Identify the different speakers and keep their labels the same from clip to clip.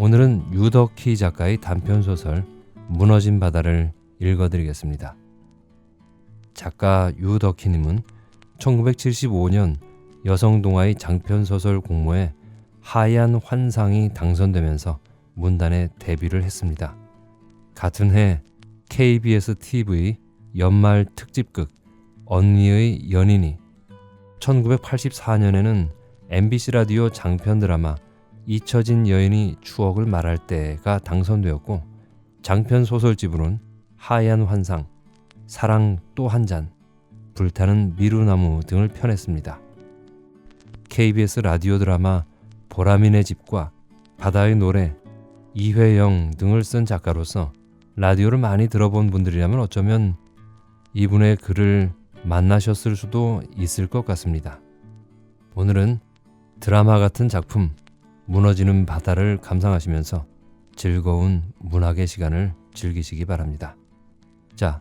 Speaker 1: 오늘은 유덕희 작가의 단편소설 무너진 바다를 읽어드리겠습니다. 작가 유덕희님은 1975년 여성동아의 장편소설 공모에 하얀 환상이 당선되면서 문단에 데뷔를 했습니다. 같은 해 KBS TV 연말 특집극 언니의 연인이, 1984년에는 MBC 라디오 장편 드라마 잊혀진 여인이 추억을 말할 때가 당선되었고, 장편 소설집으로는 하얀 환상, 사랑 또 한 잔, 불타는 미루나무 등을 펴냈습니다. KBS 라디오 드라마 보라민의 집과 바다의 노래, 이회영 등을 쓴 작가로서 라디오를 많이 들어본 분들이라면 어쩌면 이분의 글을 만나셨을 수도 있을 것 같습니다. 오늘은 드라마 같은 작품 무너지는 바다를 감상하시면서 즐거운 문학의 시간을 즐기시기 바랍니다. 자,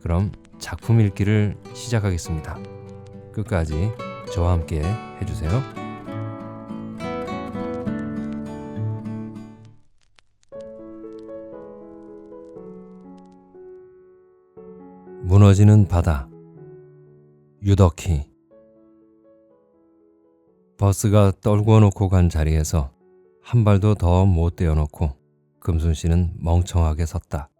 Speaker 1: 그럼 작품 읽기를 시작하겠습니다. 끝까지 저와 함께 해주세요. 무너지는 바다. 유덕희. 버스가 떨구어 놓고 간 자리에서 한 발도 더 못 떼어놓고 금순 씨는 멍청하게 섰다.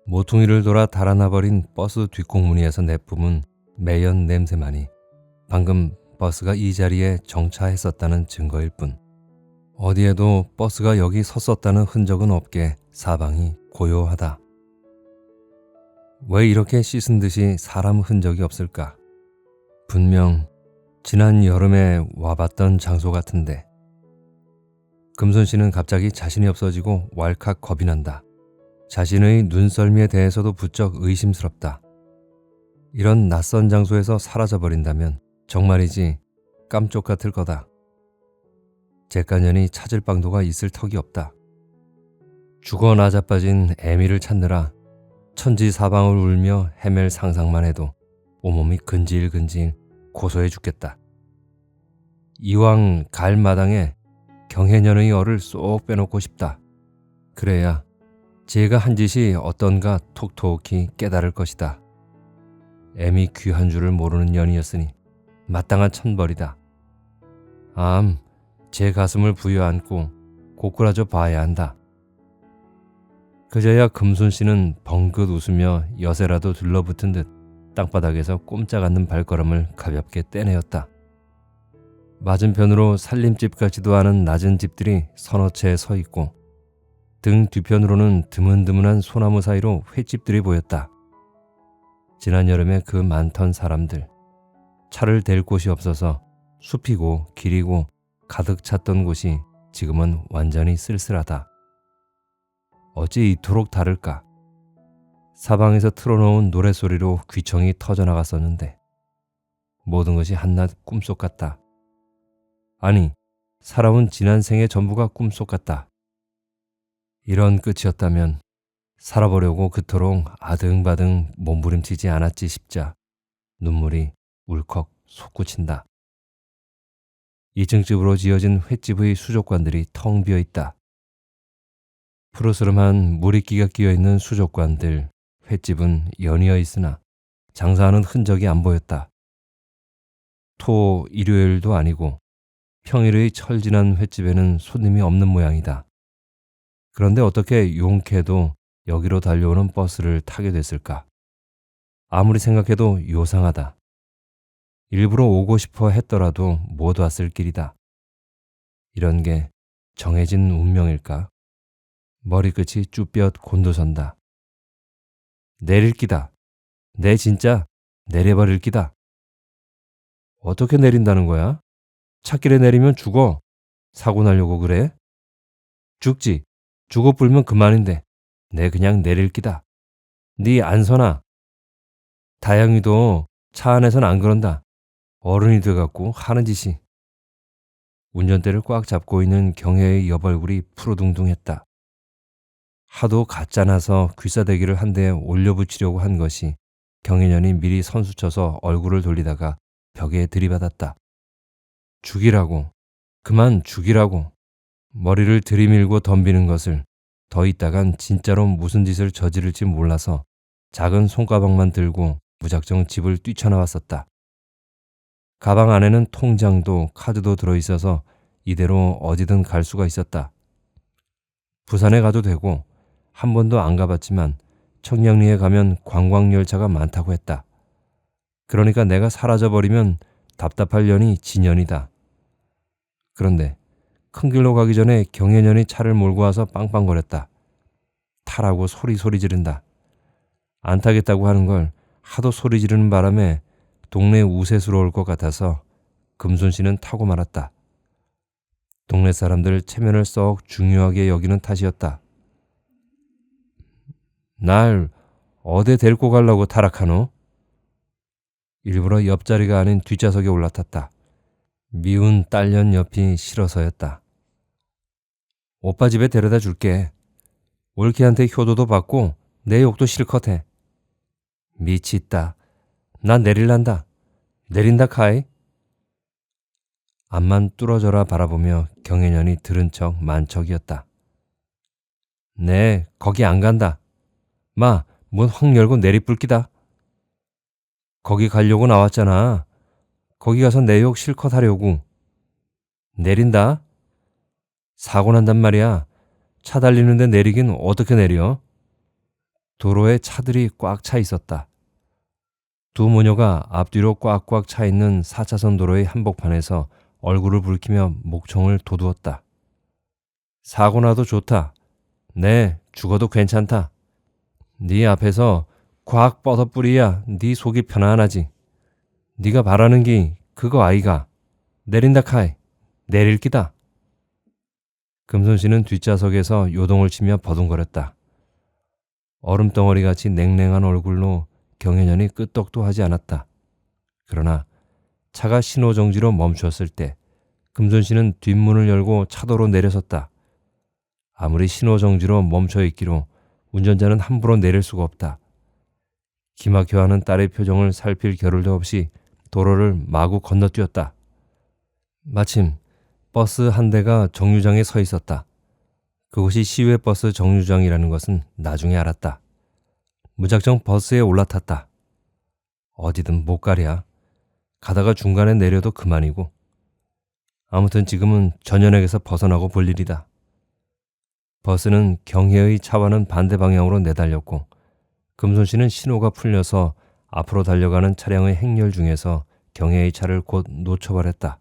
Speaker 1: 모퉁이를 돌아 달아나버린 버스 뒷공무니에서 내뿜은 매연 냄새만이 방금 버스가 이 자리에 정차했었다는 증거일 뿐, 어디에도 버스가 여기 섰었다는 흔적은 없게 사방이 고요하다. 왜 이렇게 씻은 듯이 사람 흔적이 없을까? 분명 지난 여름에 와봤던 장소 같은데. 금손 씨는 갑자기 자신이 없어지고 왈칵 겁이 난다. 자신의 눈썰미에 대해서도 부쩍 의심스럽다. 이런 낯선 장소에서 사라져버린다면 정말이지 깜쪽 같을 거다. 잭간년이 찾을 방도가 있을 턱이 없다. 죽어 나자빠진 애미를 찾느라 천지사방을 울며 헤맬 상상만 해도 온몸이 근질근질 고소해 죽겠다. 이왕 갈 마당에 경혜년의 얼을 쏙 빼놓고 싶다. 그래야 제가 한 짓이 어떤가 톡톡히 깨달을 것이다. 애미 귀한 줄을 모르는 년이었으니 마땅한 천벌이다. 제 가슴을 부여안고 고꾸라져 봐야 한다. 그제야 금순 씨는 벙긋 웃으며 여세라도 들러붙은 듯 땅바닥에서 꼼짝 않는 발걸음을 가볍게 떼내었다. 맞은편으로 살림집 같지도 않은 낮은 집들이 서너 채 서 있고, 등 뒤편으로는 드문드문한 소나무 사이로 횟집들이 보였다. 지난 여름에 그 많던 사람들, 차를 댈 곳이 없어서 숲이고 길이고 가득 찼던 곳이 지금은 완전히 쓸쓸하다. 어찌 이토록 다를까? 사방에서 틀어놓은 노랫소리로 귀청이 터져나갔었는데 모든 것이 한낱 꿈속 같다. 아니, 살아온 지난 생의 전부가 꿈속 같다. 이런 끝이었다면 살아보려고 그토록 아등바등 몸부림치지 않았지 싶자 눈물이 울컥 솟구친다. 2층 집으로 지어진 횟집의 수족관들이 텅 비어있다. 푸르스름한 물이끼가 끼어있는 수족관들, 횟집은 연이어 있으나 장사하는 흔적이 안 보였다. 토 일요일도 아니고 평일의 철진한 횟집에는 손님이 없는 모양이다. 그런데 어떻게 용케도 여기로 달려오는 버스를 타게 됐을까? 아무리 생각해도 요상하다. 일부러 오고 싶어 했더라도 못 왔을 길이다. 이런 게 정해진 운명일까? 머리끝이 쭈뼛 곤두선다. 내릴 끼다. 내 진짜 내려버릴 끼다. 어떻게 내린다는 거야? 찻길에 내리면 죽어. 사고 나려고 그래? 죽지. 죽어 불면 그만인데 내 그냥 내릴 끼다. 네 안서나. 다영이도 차 안에선 안 그런다. 어른이 돼갖고 하는 짓이. 운전대를 꽉 잡고 있는 경혜의 여벌굴이 푸르둥둥했다. 하도 가짜나서 귀싸대기를 한 대 올려붙이려고 한 것이 경혜년이 미리 선수쳐서 얼굴을 돌리다가 벽에 들이받았다. 죽이라고. 그만 죽이라고. 머리를 들이밀고 덤비는 것을 더 있다간 진짜로 무슨 짓을 저지를지 몰라서 작은 손가방만 들고 무작정 집을 뛰쳐나왔었다. 가방 안에는 통장도 카드도 들어있어서 이대로 어디든 갈 수가 있었다. 부산에 가도 되고 한 번도 안 가봤지만 청량리에 가면 관광열차가 많다고 했다. 그러니까 내가 사라져버리면 답답할 년이 지년이다. 그런데 큰 길로 가기 전에 경혜년이 차를 몰고 와서 빵빵거렸다. 타라고 소리 지른다. 안 타겠다고 하는 걸 하도 소리 지르는 바람에 동네 우세스러울 것 같아서 금손 씨는 타고 말았다. 동네 사람들 체면을 썩 중요하게 여기는 탓이었다. 날 어디 데리고 가려고 타락하노? 일부러 옆자리가 아닌 뒷좌석에 올라탔다. 미운 딸년 옆이 싫어서였다. 오빠 집에 데려다 줄게. 올케한테 효도도 받고 내 욕도 실컷 해. 미치있다. 나 내릴란다. 내린다 카이. 앞만 뚫어져라 바라보며 경혜년이 들은 척 만척이었다. 네, 거기 안 간다. 마, 문 확 열고 내리뿔기다. 거기 가려고 나왔잖아. 거기 가서 내 욕 실컷 하려고. 내린다. 사고 난단 말이야. 차 달리는데 내리긴 어떻게 내려? 도로에 차들이 꽉 차 있었다. 두 모녀가 앞뒤로 꽉꽉 차 있는 4차선 도로의 한복판에서 얼굴을 붉히며 목청을 돋우었다. 사고 나도 좋다. 네, 죽어도 괜찮다. 네 앞에서 꽉 뻗어뿌리야 네 속이 편안하지. 네가 바라는 게 그거 아이가. 내린다 카이. 내릴 기다. 금손 씨는 뒷좌석에서 요동을 치며 버둥거렸다. 얼음덩어리같이 냉랭한 얼굴로 경혜년이 끄떡도 하지 않았다. 그러나 차가 신호정지로 멈추었을 때 금손 씨는 뒷문을 열고 차도로 내려섰다. 아무리 신호정지로 멈춰있기로 운전자는 함부로 내릴 수가 없다. 기막혀하는 딸의 표정을 살필 겨를도 없이 도로를 마구 건너뛰었다. 마침 버스 한 대가 정류장에 서 있었다. 그곳이 시외버스 정류장이라는 것은 나중에 알았다. 무작정 버스에 올라탔다. 어디든 못 가랴. 가다가 중간에 내려도 그만이고. 아무튼 지금은 전연역에서 벗어나고 볼 일이다. 버스는 경혜의 차와는 반대 방향으로 내달렸고 금손 씨는 신호가 풀려서 앞으로 달려가는 차량의 행렬 중에서 경혜의 차를 곧 놓쳐버렸다.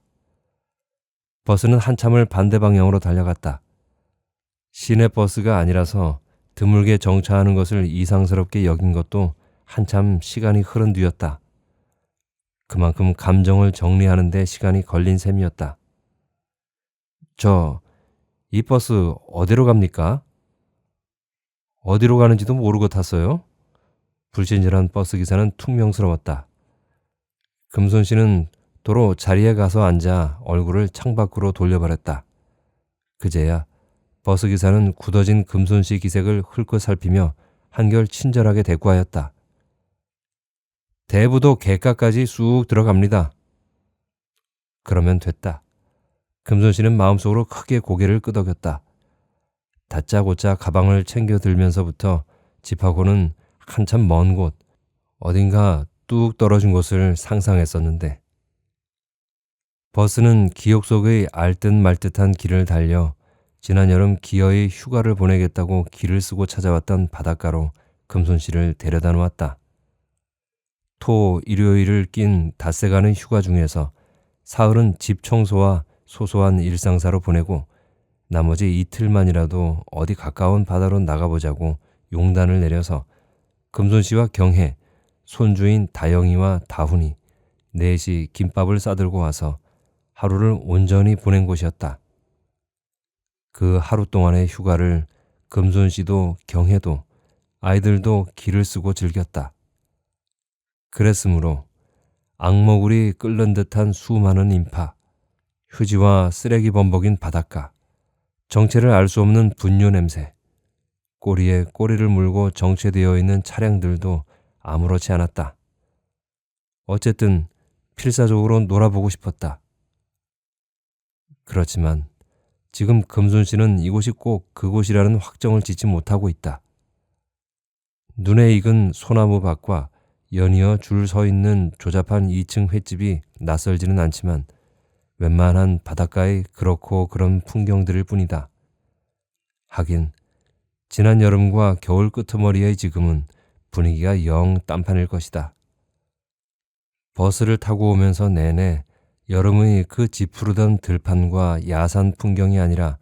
Speaker 1: 버스는 한참을 반대 방향으로 달려갔다. 시내 버스가 아니라서 드물게 정차하는 것을 이상스럽게 여긴 것도 한참 시간이 흐른 뒤였다. 그만큼 감정을 정리하는 데 시간이 걸린 셈이었다. 이 버스 어디로 갑니까? 어디로 가는지도 모르고 탔어요? 불친절한 버스기사는 퉁명스러웠다. 금손 씨는 도로 자리에 가서 앉아 얼굴을 창밖으로 돌려버렸다. 그제야 버스기사는 굳어진 금손 씨 기색을 흘끗 살피며 한결 친절하게 대꾸하였다. 대부도 객가까지 쑥 들어갑니다. 그러면 됐다. 금손 씨는 마음속으로 크게 고개를 끄덕였다. 다짜고짜 가방을 챙겨 들면서부터 집하고는 한참 먼 곳, 어딘가 뚝 떨어진 곳을 상상했었는데 버스는 기억 속의 알듯 말듯한 길을 달려 지난 여름 기어이 휴가를 보내겠다고 길을 쓰고 찾아왔던 바닷가로 금손 씨를 데려다 놓았다. 토, 일요일을 낀 닷새가는 휴가 중에서 사흘은 집 청소와 소소한 일상사로 보내고 나머지 이틀만이라도 어디 가까운 바다로 나가보자고 용단을 내려서 금손 씨와 경혜, 손주인 다영이와 다훈이 넷이 김밥을 싸들고 와서 하루를 온전히 보낸 곳이었다. 그 하루 동안의 휴가를 금손 씨도 경혜도 아이들도 길을 쓰고 즐겼다. 그랬으므로 악모굴이 끓는 듯한 수많은 인파, 휴지와 쓰레기 범벅인 바닷가, 정체를 알 수 없는 분뇨 냄새, 꼬리에 꼬리를 물고 정체되어 있는 차량들도 아무렇지 않았다. 어쨌든 필사적으로 놀아보고 싶었다. 그렇지만 지금 금순 씨는 이곳이 꼭 그곳이라는 확정을 짓지 못하고 있다. 눈에 익은 소나무 밭과 연이어 줄 서 있는 조잡한 2층 횟집이 낯설지는 않지만 웬만한 바닷가의 그렇고 그런 풍경들일 뿐이다. 하긴 지난 여름과 겨울 끄트머리의 지금은 분위기가 영 딴판일 것이다. 버스를 타고 오면서 내내 여름의 그 지푸르던 들판과 야산 풍경이 아니라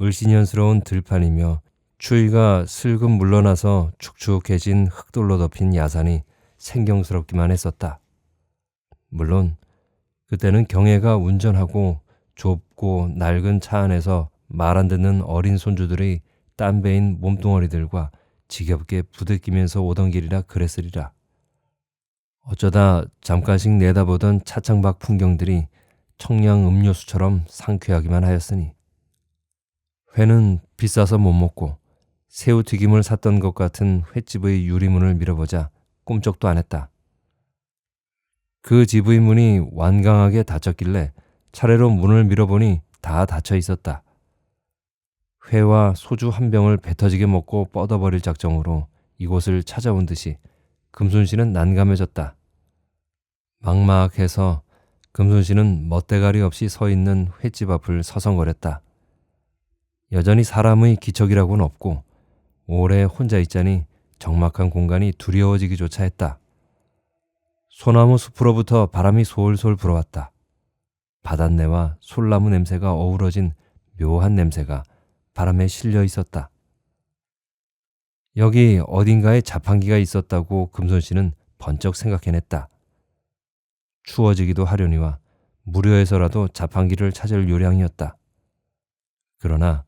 Speaker 1: 을씨년스러운 들판이며 추위가 슬금 물러나서 축축해진 흙돌로 덮인 야산이 생경스럽기만 했었다. 물론 그때는 경혜가 운전하고 좁고 낡은 차 안에서 말 안 듣는 어린 손주들의 땀배인 몸뚱어리들과 지겹게 부대끼면서 오던 길이라 그랬으리라. 어쩌다 잠깐씩 내다보던 차창 밖 풍경들이 청량 음료수처럼 상쾌하기만 하였으니 회는 비싸서 못 먹고 새우튀김을 샀던 것 같은 횟집의 유리문을 밀어보자 꿈쩍도 안 했다. 그 집의 문이 완강하게 닫혔길래 차례로 문을 밀어보니 다 닫혀 있었다. 회와 소주 한 병을 배 터지게 먹고 뻗어버릴 작정으로 이곳을 찾아온 듯이 금순 씨는 난감해졌다. 막막해서 금순 씨는 멋대가리 없이 서 있는 횟집 앞을 서성거렸다. 여전히 사람의 기척이라고는 없고 오래 혼자 있자니 적막한 공간이 두려워지기조차 했다. 소나무 숲으로부터 바람이 솔솔 불어왔다. 바닷내와 솔나무 냄새가 어우러진 묘한 냄새가 바람에 실려 있었다. 여기 어딘가에 자판기가 있었다고 금손 씨는 번쩍 생각해냈다. 추워지기도 하려니와 무료해서라도 자판기를 찾을 요량이었다. 그러나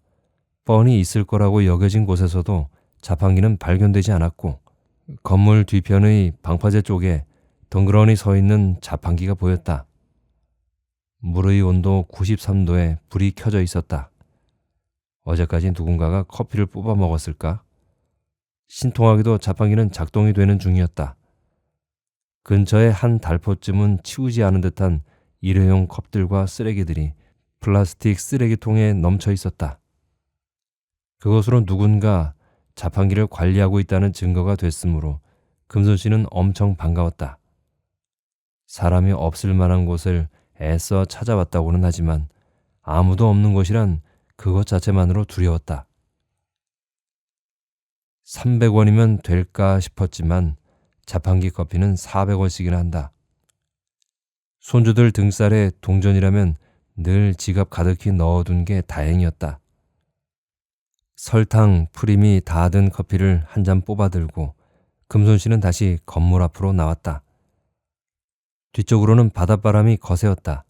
Speaker 1: 뻔히 있을 거라고 여겨진 곳에서도 자판기는 발견되지 않았고 건물 뒤편의 방파제 쪽에 덩그러니 서 있는 자판기가 보였다. 물의 온도 93도에 불이 켜져 있었다. 어제까지 누군가가 커피를 뽑아 먹었을까? 신통하게도 자판기는 작동이 되는 중이었다. 근처의 한 달포쯤은 치우지 않은 듯한 일회용 컵들과 쓰레기들이 플라스틱 쓰레기통에 넘쳐 있었다. 그것으로 누군가 자판기를 관리하고 있다는 증거가 됐으므로 금손 씨는 엄청 반가웠다. 사람이 없을 만한 곳을 애써 찾아왔다고는 하지만 아무도 없는 곳이란 그것 자체만으로 두려웠다. 300원이면 될까 싶었지만 자판기 커피는 400원씩이나 한다. 손주들 등살에 동전이라면 늘 지갑 가득히 넣어둔 게 다행이었다. 설탕, 프림이 다 든 커피를 한 잔 뽑아들고 금손 씨는 다시 건물 앞으로 나왔다. 뒤쪽으로는 바닷바람이 거세었다.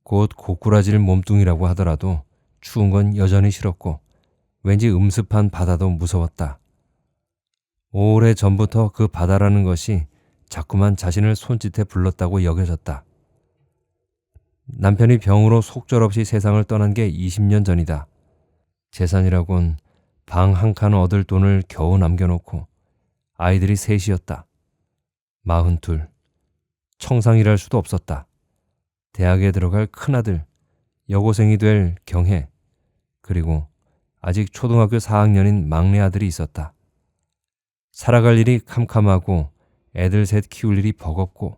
Speaker 1: 곧 고꾸라질 몸뚱이라고 하더라도 추운 건 여전히 싫었고 왠지 음습한 바다도 무서웠다. 오래 전부터 그 바다라는 것이 자꾸만 자신을 손짓해 불렀다고 여겨졌다. 남편이 병으로 속절없이 세상을 떠난 게 20년 전이다. 재산이라곤 방 한 칸 얻을 돈을 겨우 남겨놓고 아이들이 셋이었다. 42. 청상이랄 수도 없었다. 대학에 들어갈 큰아들, 여고생이 될 경혜, 그리고 아직 초등학교 4학년인 막내 아들이 있었다. 살아갈 일이 캄캄하고 애들 셋 키울 일이 버겁고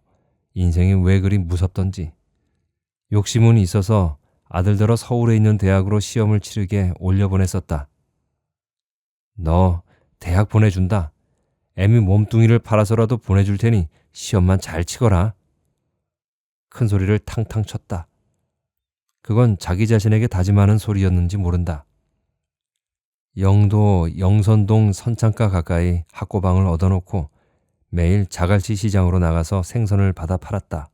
Speaker 1: 인생이 왜 그리 무섭던지 욕심은 있어서 아들더러 서울에 있는 대학으로 시험을 치르게 올려보냈었다. 너 대학 보내준다. 애미 몸뚱이를 팔아서라도 보내줄 테니 시험만 잘 치거라. 큰 소리를 탕탕 쳤다. 그건 자기 자신에게 다짐하는 소리였는지 모른다. 영도 영선동 선창가 가까이 학고방을 얻어놓고 매일 자갈치 시장으로 나가서 생선을 받아 팔았다.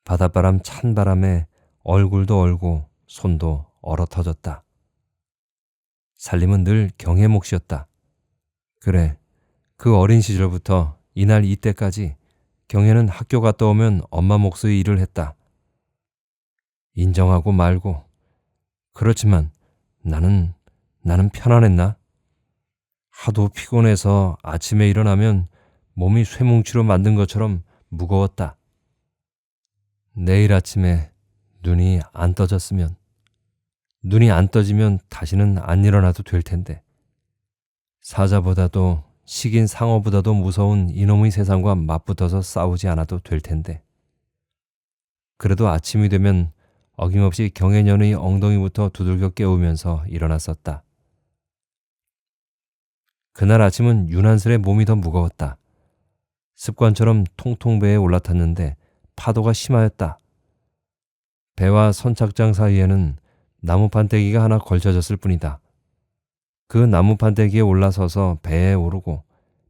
Speaker 1: 바닷바람 찬 바람에 얼굴도 얼고 손도 얼어 터졌다. 살림은 늘 경혜 몫이었다. 그래, 그 어린 시절부터 이날 이때까지 경혜는 학교 갔다 오면 엄마 몫의 일을 했다. 인정하고 말고. 그렇지만 나는 편안했나? 하도 피곤해서 아침에 일어나면 몸이 쇠뭉치로 만든 것처럼 무거웠다. 내일 아침에 눈이 안 떠졌으면 눈이 안 떠지면 다시는 안 일어나도 될 텐데. 사자보다도 식인 상어보다도 무서운 이놈의 세상과 맞붙어서 싸우지 않아도 될 텐데. 그래도 아침이 되면 어김없이 경혜년의 엉덩이부터 두들겨 깨우면서 일어났었다. 그날 아침은 유난스레 몸이 더 무거웠다. 습관처럼 통통 배에 올라탔는데 파도가 심하였다. 배와 선착장 사이에는 나무 판때기가 하나 걸쳐졌을 뿐이다. 그 나무 판때기에 올라서서 배에 오르고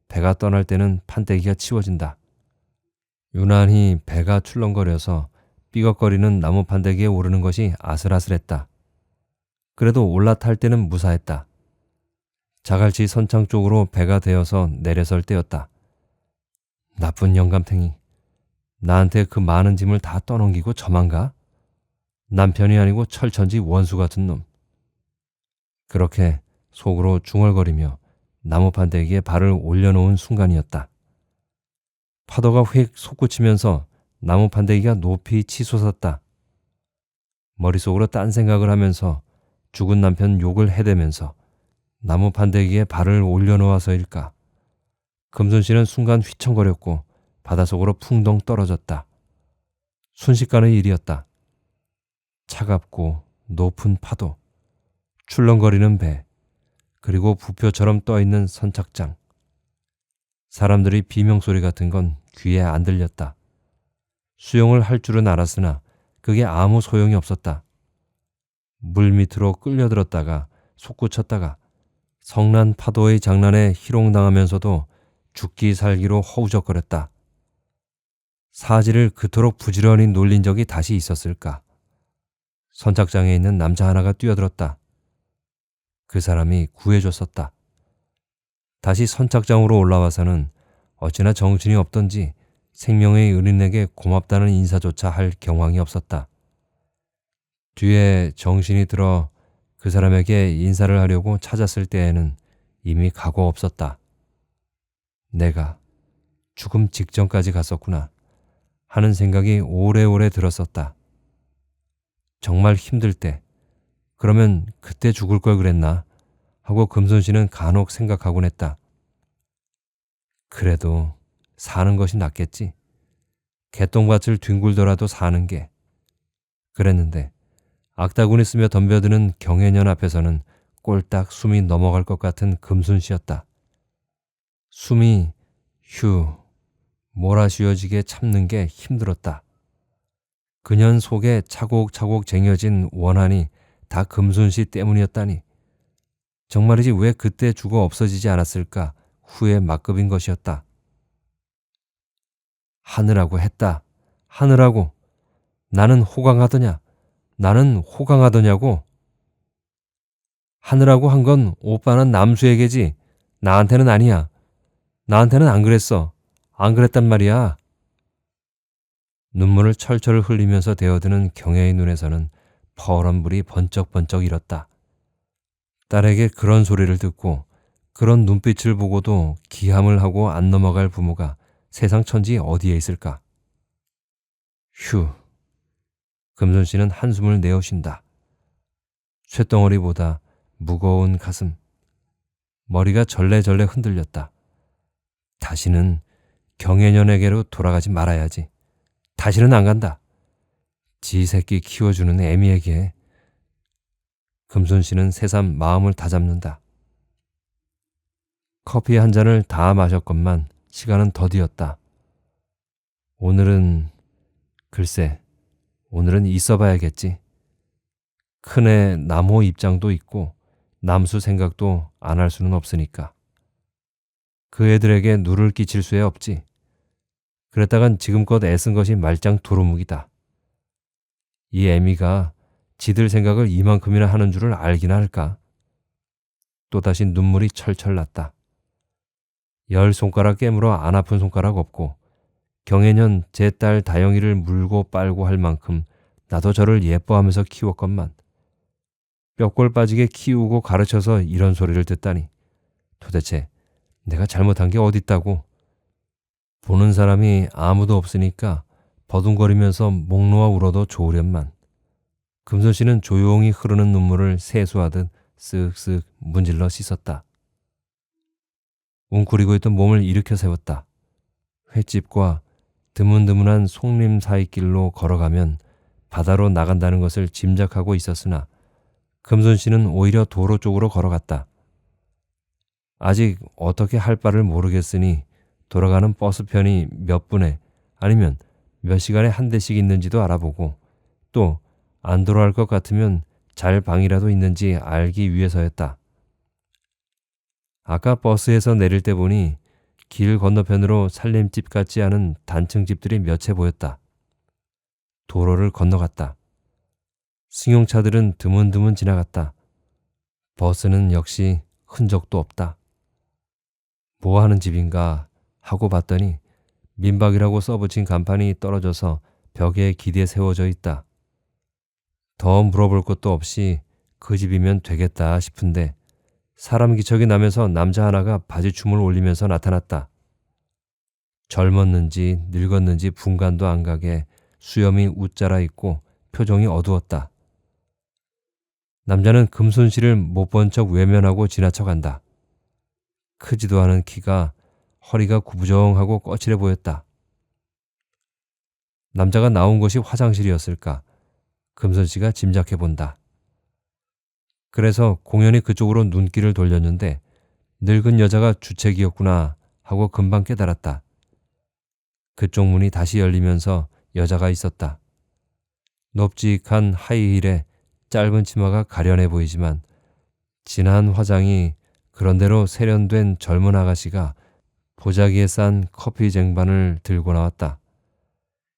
Speaker 1: 배가 떠날 때는 판때기가 치워진다. 유난히 배가 출렁거려서 삐걱거리는 나무 판때기에 오르는 것이 아슬아슬했다. 그래도 올라탈 때는 무사했다. 자갈치 선창 쪽으로 배가 되어서 내려설 때였다. 나쁜 영감탱이. 나한테 그 많은 짐을 다 떠넘기고 저만 가? 남편이 아니고 철천지 원수 같은 놈. 그렇게 속으로 중얼거리며 나무 판때기에 발을 올려놓은 순간이었다. 파도가 휙 솟구치면서 나무 판때기가 높이 치솟았다. 머릿속으로 딴 생각을 하면서 죽은 남편 욕을 해대면서 나무 판때기에 발을 올려놓아서일까. 금순 씨는 순간 휘청거렸고 바닷속으로 풍덩 떨어졌다. 순식간의 일이었다. 차갑고 높은 파도, 출렁거리는 배, 그리고 부표처럼 떠있는 선착장. 사람들이 비명소리 같은 건 귀에 안 들렸다. 수영을 할 줄은 알았으나 그게 아무 소용이 없었다. 물 밑으로 끌려들었다가 솟구쳤다가 성난 파도의 장난에 희롱당하면서도 죽기 살기로 허우적거렸다. 사지를 그토록 부지런히 놀린 적이 다시 있었을까? 선착장에 있는 남자 하나가 뛰어들었다. 그 사람이 구해줬었다. 다시 선착장으로 올라와서는 어찌나 정신이 없던지 생명의 은인에게 고맙다는 인사조차 할 경황이 없었다. 뒤에 정신이 들어 그 사람에게 인사를 하려고 찾았을 때에는 이미 가고 없었다. 내가 죽음 직전까지 갔었구나 하는 생각이 오래오래 들었었다. 정말 힘들 때, 그러면 그때 죽을 걸 그랬나 하고 금순 씨는 간혹 생각하곤 했다. 그래도 사는 것이 낫겠지. 개똥밭을 뒹굴더라도 사는 게. 그랬는데 악다구니 쓰며 덤벼드는 경혜년 앞에서는 꼴딱 숨이 넘어갈 것 같은 금순 씨였다. 숨이 휴 몰아쉬어지게 참는 게 힘들었다. 그년 속에 차곡차곡 쟁여진 원한이 다 금순 씨 때문이었다니. 정말이지 왜 그때 죽어 없어지지 않았을까 후회 막급인 것이었다. 하느라고 했다. 하느라고. 나는 호강하더냐. 나는 호강하더냐고. 하느라고 한 건 오빠는 남수에게지. 나한테는 아니야. 나한테는 안 그랬어. 안 그랬단 말이야. 눈물을 철철 흘리면서 데어드는 경혜의 눈에서는 퍼런 불이 번쩍번쩍 일었다. 딸에게 그런 소리를 듣고 그런 눈빛을 보고도 기함을 하고 안 넘어갈 부모가 세상 천지 어디에 있을까? 휴. 금순 씨는 한숨을 내어쉰다. 쇳덩어리보다 무거운 가슴. 머리가 절레절레 흔들렸다. 다시는 경혜년에게로 돌아가지 말아야지. 다시는 안 간다. 지 새끼 키워주는 애미에게. 금순 씨는 새삼 마음을 다잡는다. 커피 한 잔을 다 마셨건만 시간은 더디었다. 오늘은 글쎄 오늘은 있어 봐야겠지. 큰애 남호 입장도 있고 남수 생각도 안 할 수는 없으니까. 그 애들에게 누를 끼칠 수야 없지. 그랬다간 지금껏 애쓴 것이 말짱 도루묵이다. 이 애미가 지들 생각을 이만큼이나 하는 줄을 알기나 할까. 또다시 눈물이 철철 났다. 10손가락 깨물어 안 아픈 손가락 없고 경혜년 제 딸 다영이를 물고 빨고 할 만큼 나도 저를 예뻐하면서 키웠건만 뼈골 빠지게 키우고 가르쳐서 이런 소리를 듣다니. 도대체 내가 잘못한 게 어딨다고. 보는 사람이 아무도 없으니까 버둥거리면서 목 놓아 울어도 좋으련만. 금손 씨는 조용히 흐르는 눈물을 세수하듯 쓱쓱 문질러 씻었다. 웅크리고 있던 몸을 일으켜 세웠다. 횟집과 드문드문한 송림 사이길로 걸어가면 바다로 나간다는 것을 짐작하고 있었으나 금손 씨는 오히려 도로 쪽으로 걸어갔다. 아직 어떻게 할 바를 모르겠으니 돌아가는 버스편이 몇 분에 아니면 몇 시간에 한 대씩 있는지도 알아보고 또 안 돌아갈 것 같으면 잘 방이라도 있는지 알기 위해서였다. 아까 버스에서 내릴 때 보니 길 건너편으로 살림집 같지 않은 단층 집들이 몇 채 보였다. 도로를 건너갔다. 승용차들은 드문드문 지나갔다. 버스는 역시 흔적도 없다. 뭐 하는 집인가 하고 봤더니 민박이라고 써붙인 간판이 떨어져서 벽에 기대에 세워져 있다. 더 물어볼 것도 없이 그 집이면 되겠다 싶은데 사람 기척이 나면서 남자 하나가 바지춤을 올리면서 나타났다. 젊었는지 늙었는지 분간도 안 가게 수염이 웃자라 있고 표정이 어두웠다. 남자는 금손 씨를 못 본 척 외면하고 지나쳐 간다. 크지도 않은 키가 허리가 구부정하고 거칠해 보였다. 남자가 나온 곳이 화장실이었을까? 금손 씨가 짐작해 본다. 그래서 공연히 그쪽으로 눈길을 돌렸는데 늙은 여자가 주책이었구나 하고 금방 깨달았다. 그쪽 문이 다시 열리면서 여자가 있었다. 높직한 하이힐에 짧은 치마가 가련해 보이지만 진한 화장이 그런대로 세련된 젊은 아가씨가 보자기에 싼 커피 쟁반을 들고 나왔다.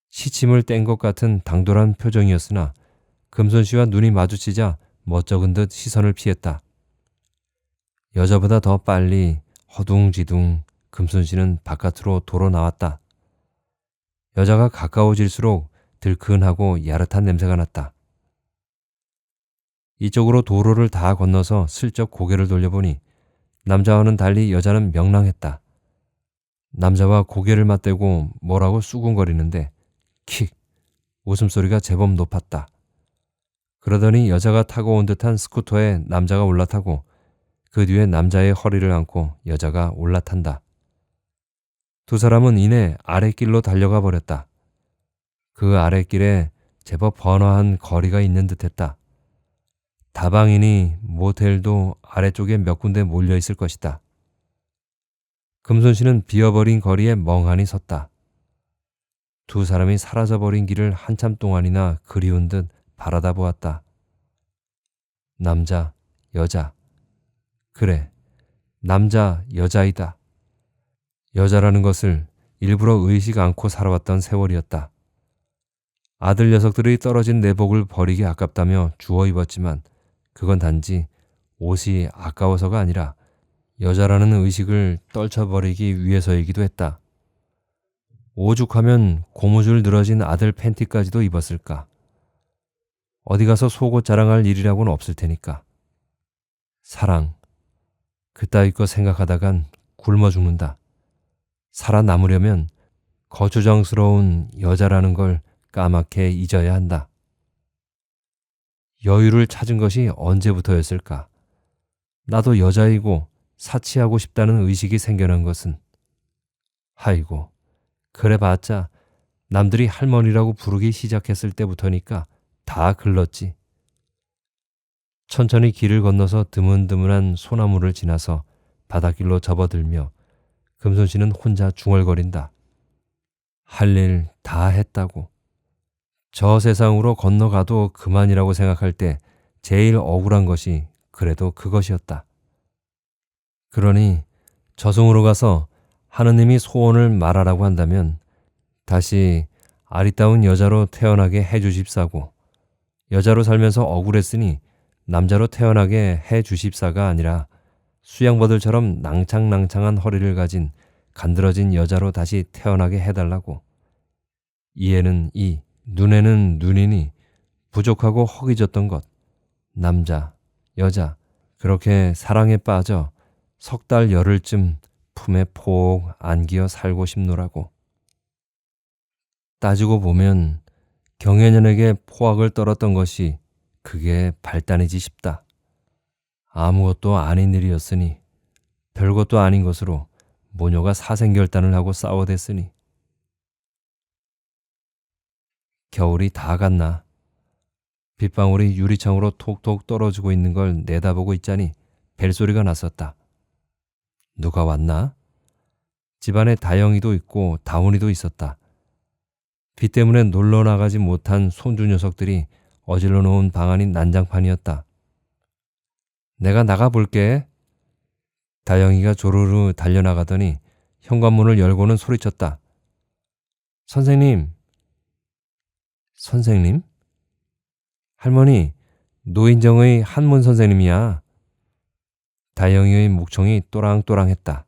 Speaker 1: 시침을 뗀 것 같은 당돌한 표정이었으나 금손 씨와 눈이 마주치자 멋쩍은 듯 시선을 피했다. 여자보다 더 빨리 허둥지둥 금손 씨는 바깥으로 도로 나왔다. 여자가 가까워질수록 들큰하고 야릇한 냄새가 났다. 이쪽으로 도로를 다 건너서 슬쩍 고개를 돌려보니 남자와는 달리 여자는 명랑했다. 남자와 고개를 맞대고 뭐라고 수군거리는데 킥! 웃음소리가 제법 높았다. 그러더니 여자가 타고 온 듯한 스쿠터에 남자가 올라타고 그 뒤에 남자의 허리를 안고 여자가 올라탄다. 두 사람은 이내 아랫길로 달려가 버렸다. 그 아랫길에 제법 번화한 거리가 있는 듯했다. 다방이니 모텔도 아래쪽에 몇 군데 몰려 있을 것이다. 금손 씨는 비어버린 거리에 멍하니 섰다. 두 사람이 사라져버린 길을 한참 동안이나 그리운 듯 바라다 보았다. 남자, 여자. 그래, 남자, 여자이다. 여자라는 것을 일부러 의식 않고 살아왔던 세월이었다. 아들 녀석들이 떨어진 내복을 버리기 아깝다며 주워 입었지만 그건 단지 옷이 아까워서가 아니라 여자라는 의식을 떨쳐버리기 위해서이기도 했다. 오죽하면 고무줄 늘어진 아들 팬티까지도 입었을까. 어디 가서 속옷 자랑할 일이라고는 없을 테니까. 사랑, 그따위 거 생각하다간 굶어 죽는다. 살아남으려면 거추장스러운 여자라는 걸 까맣게 잊어야 한다. 여유를 찾은 것이 언제부터였을까? 나도 여자이고 사치하고 싶다는 의식이 생겨난 것은 아이고, 그래봤자 남들이 할머니라고 부르기 시작했을 때부터니까 다 글렀지. 천천히 길을 건너서 드문드문한 소나무를 지나서 바닷길로 접어들며 금손 씨는 혼자 중얼거린다. 할 일 다 했다고. 저 세상으로 건너가도 그만이라고 생각할 때 제일 억울한 것이 그래도 그것이었다. 그러니 저승으로 가서 하느님이 소원을 말하라고 한다면 다시 아리따운 여자로 태어나게 해주십사고, 여자로 살면서 억울했으니 남자로 태어나게 해주십사가 아니라 수양버들처럼 낭창낭창한 허리를 가진 간드러진 여자로 다시 태어나게 해달라고. 이에는 이, 눈에는 눈이니 부족하고 허기졌던 것, 남자, 여자, 그렇게 사랑에 빠져 석 달 열흘쯤 품에 폭 안기어 살고 싶노라고. 따지고 보면 경혜년에게 포악을 떨었던 것이 그게 발단이지 싶다. 아무것도 아닌 일이었으니 별것도 아닌 것으로 모녀가 사생결단을 하고 싸워댔으니 겨울이 다 갔나. 빗방울이 유리창으로 톡톡 떨어지고 있는 걸 내다보고 있자니 벨소리가 났었다. 누가 왔나? 집안에 다영이도 있고 다운이도 있었다. 비 때문에 놀러 나가지 못한 손주 녀석들이 어질러 놓은 방안이 난장판이었다. 내가 나가볼게. 다영이가 조르르 달려나가더니 현관문을 열고는 소리쳤다. 선생님. 선생님? 할머니, 노인정의 한문 선생님이야. 다영이의 목청이 또랑또랑했다.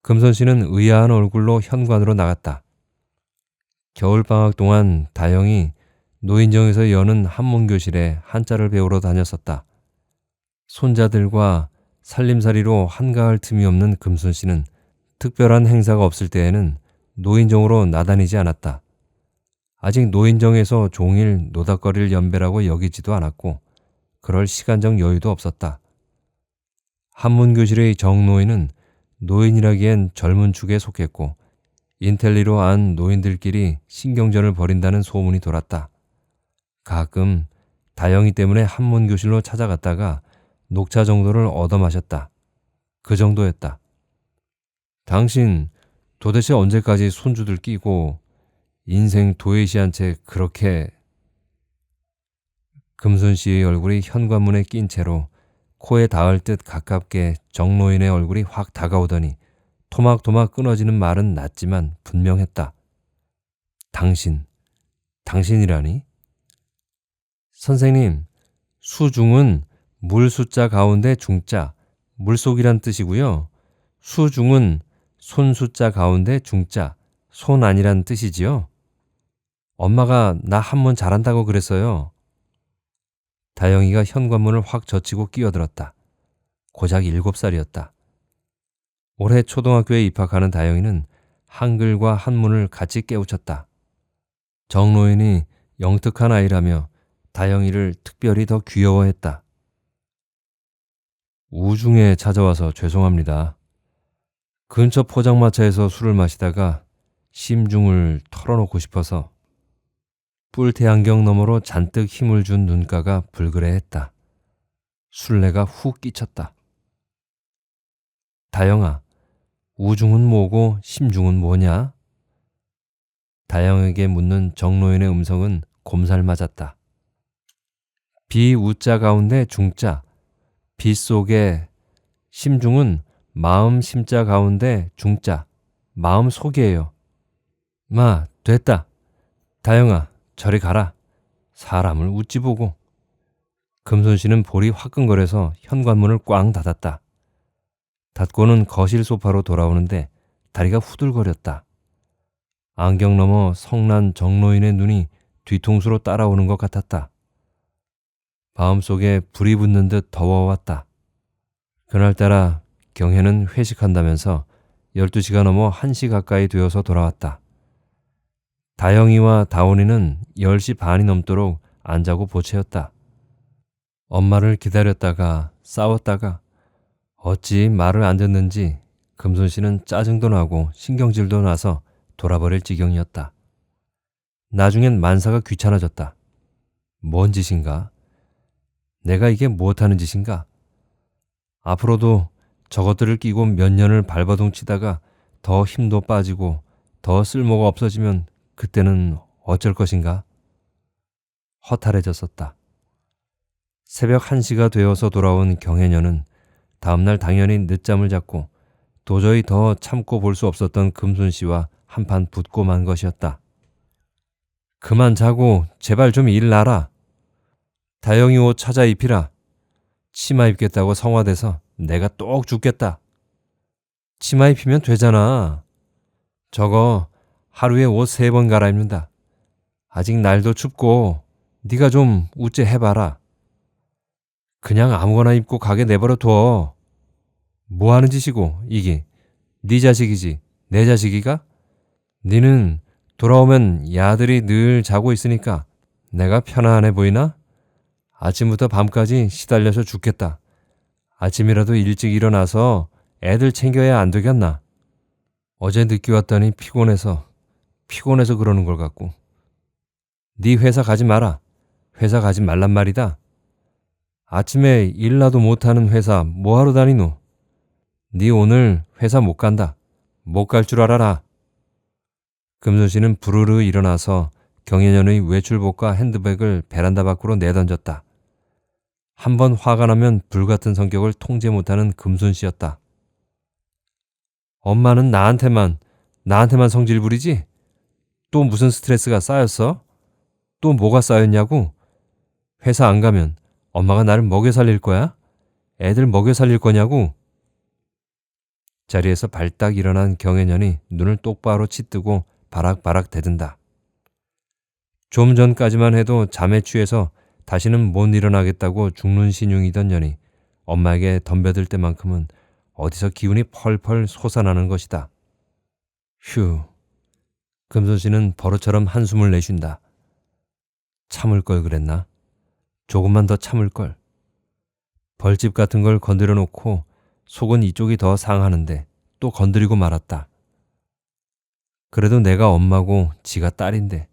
Speaker 1: 금선 씨는 의아한 얼굴로 현관으로 나갔다. 겨울방학 동안 다영이 노인정에서 여는 한문교실에 한자를 배우러 다녔었다. 손자들과 살림살이로 한가할 틈이 없는 금순 씨는 특별한 행사가 없을 때에는 노인정으로 나다니지 않았다. 아직 노인정에서 종일 노닥거릴 연배라고 여기지도 않았고 그럴 시간적 여유도 없었다. 한문교실의 정노인은 노인이라기엔 젊은 축에 속했고 인텔리로 안 노인들끼리 신경전을 벌인다는 소문이 돌았다. 가끔 다영이 때문에 한문교실로 찾아갔다가 녹차 정도를 얻어 마셨다. 그 정도였다. 당신 도대체 언제까지 손주들 끼고 인생 도외시한 채 그렇게... 금순 씨의 얼굴이 현관문에 낀 채로 코에 닿을 듯 가깝게 정노인의 얼굴이 확 다가오더니 토막토막 끊어지는 말은 낮지만 분명했다. 당신이라니? 선생님, 수중은 물 숫자 가운데 중자, 물속이란 뜻이고요. 수중은 손 숫자 가운데 중자, 손 아니란 뜻이지요. 엄마가 나 한문 잘한다고 그랬어요. 다영이가 현관문을 확 젖히고 끼어들었다. 고작 7살이었다. 올해 초등학교에 입학하는 다영이는 한글과 한문을 같이 깨우쳤다. 정노인이 영특한 아이라며 다영이를 특별히 더 귀여워했다. 우중에 찾아와서 죄송합니다. 근처 포장마차에서 술을 마시다가 심중을 털어놓고 싶어서. 뿔테 안경 너머로 잔뜩 힘을 준 눈가가 불그레했다. 술래가 훅 끼쳤다. 다영아, 우중은 뭐고 심중은 뭐냐? 다영에게 묻는 정노인의 음성은 곰살 맞았다. 비우자 가운데 중자, 비 속에. 심중은 마음 심자 가운데 중자, 마음 속이에요. 마, 됐다. 다영아, 저리 가라. 사람을 웃지 보고. 금손 씨는 볼이 화끈거려서 현관문을 꽝 닫았다. 닫고는 거실 소파로 돌아오는데 다리가 후들거렸다. 안경 너머 성난 정노인의 눈이 뒤통수로 따라오는 것 같았다. 마음속에 불이 붙는 듯 더워왔다. 그날따라 경혜는 회식한다면서 12시가 넘어 1시 가까이 되어서 돌아왔다. 다영이와 다온이는 10시 반이 넘도록 안 자고 보채었다. 엄마를 기다렸다가 싸웠다가 어찌 말을 안 듣는지 금손 씨는 짜증도 나고 신경질도 나서 돌아버릴 지경이었다. 나중엔 만사가 귀찮아졌다. 뭔 짓인가? 내가 이게 못하는 짓인가? 앞으로도 저것들을 끼고 몇 년을 발버둥 치다가 더 힘도 빠지고 더 쓸모가 없어지면 그때는 어쩔 것인가? 허탈해졌었다. 새벽 1시가 되어서 돌아온 경혜녀는 다음날 당연히 늦잠을 잤고 도저히 더 참고 볼 수 없었던 금순 씨와 한판 붙고 만 것이었다. 그만 자고 제발 좀 일 나라. 다영이 옷 찾아 입히라. 치마 입겠다고 성화돼서 내가 똑 죽겠다. 치마 입히면 되잖아. 저거 하루에 옷 3번 갈아입는다. 아직 날도 춥고 네가 좀 우째 해봐라. 그냥 아무거나 입고 가게 내버려 둬. 뭐 하는 짓이고 이게 네 자식이지 내 자식이가? 니는 돌아오면 야들이 늘 자고 있으니까 내가 편안해 보이나? 아침부터 밤까지 시달려서 죽겠다. 아침이라도 일찍 일어나서 애들 챙겨야 안 되겠나? 어제 늦게 왔더니 피곤해서 그러는 걸 같고. 네 회사 가지 마라. 회사 가지 말란 말이다. 아침에 일나도 못하는 회사 뭐하러 다니노? 네 오늘 회사 못 간다. 못 갈 줄 알아라. 금순 씨는 부르르 일어나서 경혜년의 외출복과 핸드백을 베란다 밖으로 내던졌다. 한번 화가 나면 불같은 성격을 통제 못하는 금순 씨였다. 엄마는 나한테만 성질 부리지? 또 무슨 스트레스가 쌓였어? 또 뭐가 쌓였냐고? 회사 안 가면 엄마가 나를 먹여 살릴 거야? 애들 먹여 살릴 거냐고? 자리에서 발딱 일어난 경혜년이 눈을 똑바로 치뜨고 바락바락 대든다. 좀 전까지만 해도 잠에 취해서 다시는 못 일어나겠다고 죽는 신용이던 년이 엄마에게 덤벼들 때만큼은 어디서 기운이 펄펄 솟아나는 것이다. 휴. 금순 씨는 버릇처럼 한숨을 내쉰다. 참을 걸 그랬나? 조금만 더 참을 걸. 벌집 같은 걸 건드려 놓고 속은 이쪽이 더 상하는데 또 건드리고 말았다. 그래도 내가 엄마고 지가 딸인데.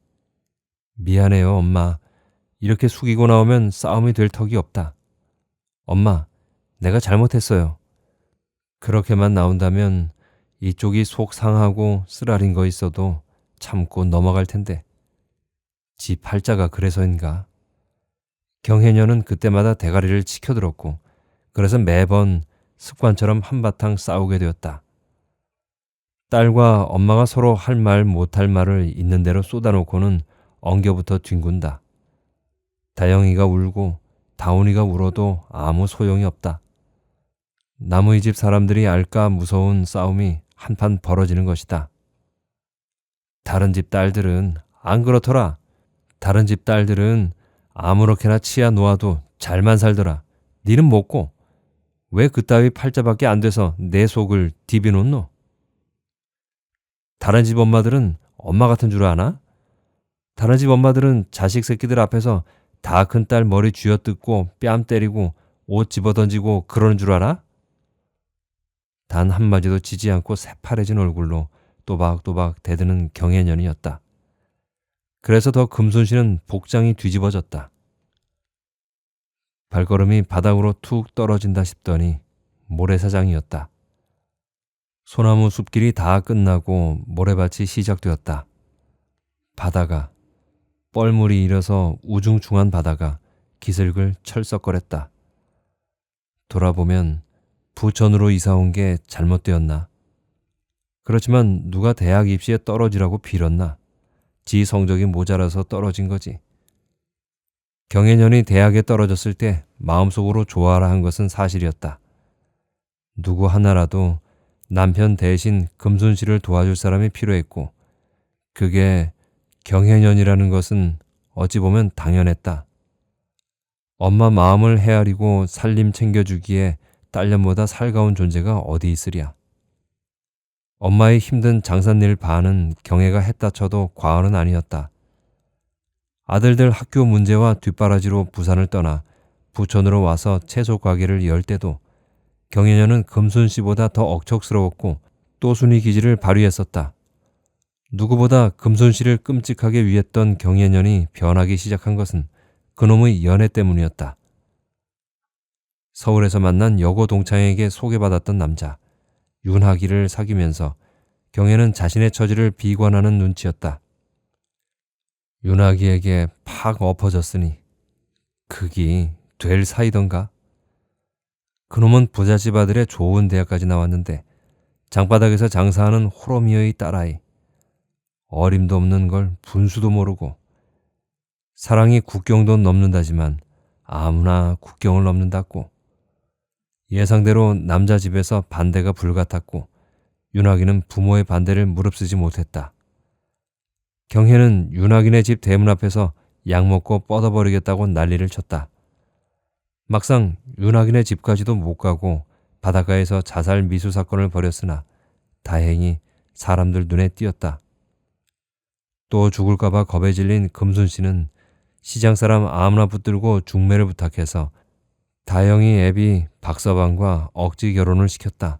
Speaker 1: 미안해요, 엄마. 이렇게 숙이고 나오면 싸움이 될 턱이 없다. 엄마, 내가 잘못했어요. 그렇게만 나온다면 이쪽이 속 상하고 쓰라린 거 있어도 참고 넘어갈 텐데. 지 팔자가 그래서인가? 경혜년은 그때마다 대가리를 치켜들었고 그래서 매번 습관처럼 한바탕 싸우게 되었다. 딸과 엄마가 서로 할 말 못할 말을 있는 대로 쏟아놓고는 엉겨부터 뒹군다. 다영이가 울고 다운이가 울어도 아무 소용이 없다. 나무의 집 사람들이 알까 무서운 싸움이 한판 벌어지는 것이다. 다른 집 딸들은 안 그렇더라. 다른 집 딸들은 아무렇게나 치아 놓아도 잘만 살더라. 니는 뭐고? 왜 그따위 팔자밖에 안 돼서 내 속을 디비놓노? 다른 집 엄마들은 엄마 같은 줄 아나? 다른 집 엄마들은 자식 새끼들 앞에서 다 큰 딸 머리 쥐어뜯고 뺨 때리고 옷 집어던지고 그러는 줄 알아? 단 한마디도 지지 않고 새파래진 얼굴로 또박또박 대드는 경혜년이었다. 그래서 더 금순 씨는 복장이 뒤집어졌다. 발걸음이 바닥으로 툭 떨어진다 싶더니 모래사장이었다. 소나무 숲길이 다 끝나고 모래밭이 시작되었다. 바다가, 뻘물이 일어서 우중충한 바다가 기슬글 철썩거렸다. 돌아보면 부천으로 이사 온 게 잘못되었나? 그렇지만 누가 대학 입시에 떨어지라고 빌었나? 지 성적이 모자라서 떨어진 거지. 경혜년이 대학에 떨어졌을 때 마음속으로 좋아라 한 것은 사실이었다. 누구 하나라도 남편 대신 금순 씨를 도와줄 사람이 필요했고 그게 경혜년이라는 것은 어찌 보면 당연했다. 엄마 마음을 헤아리고 살림 챙겨주기에 딸년보다 살가운 존재가 어디 있으랴. 엄마의 힘든 장삿일 반은 경혜가 했다 쳐도 과언은 아니었다. 아들들 학교 문제와 뒷바라지로 부산을 떠나 부천으로 와서 채소 가게를 열 때도 경혜년은 금순 씨보다 더 억척스러웠고 또순이 기질을 발휘했었다. 누구보다 금순 씨를 끔찍하게 위했던 경혜년이 변하기 시작한 것은 그놈의 연애 때문이었다. 서울에서 만난 여고 동창에게 소개받았던 남자 윤하기를 사귀면서 경혜는 자신의 처지를 비관하는 눈치였다. 윤하기에게 팍 엎어졌으니 그기 될 사이던가? 그놈은 부잣집 아들의 좋은 대학까지 나왔는데 장바닥에서 장사하는 호러미어의 딸아이. 어림도 없는 걸 분수도 모르고 사랑이 국경도 넘는다지만 아무나 국경을 넘는다고. 예상대로 남자 집에서 반대가 불같았고 윤학인은 부모의 반대를 무릅쓰지 못했다. 경혜는 윤학인의 집 대문 앞에서 약 먹고 뻗어버리겠다고 난리를 쳤다. 막상 윤학인의 집까지도 못 가고 바닷가에서 자살 미수 사건을 벌였으나 다행히 사람들 눈에 띄었다. 또 죽을까봐 겁에 질린 금순 씨는 시장 사람 아무나 붙들고 중매를 부탁해서 다영이 애비 박서방과 억지 결혼을 시켰다.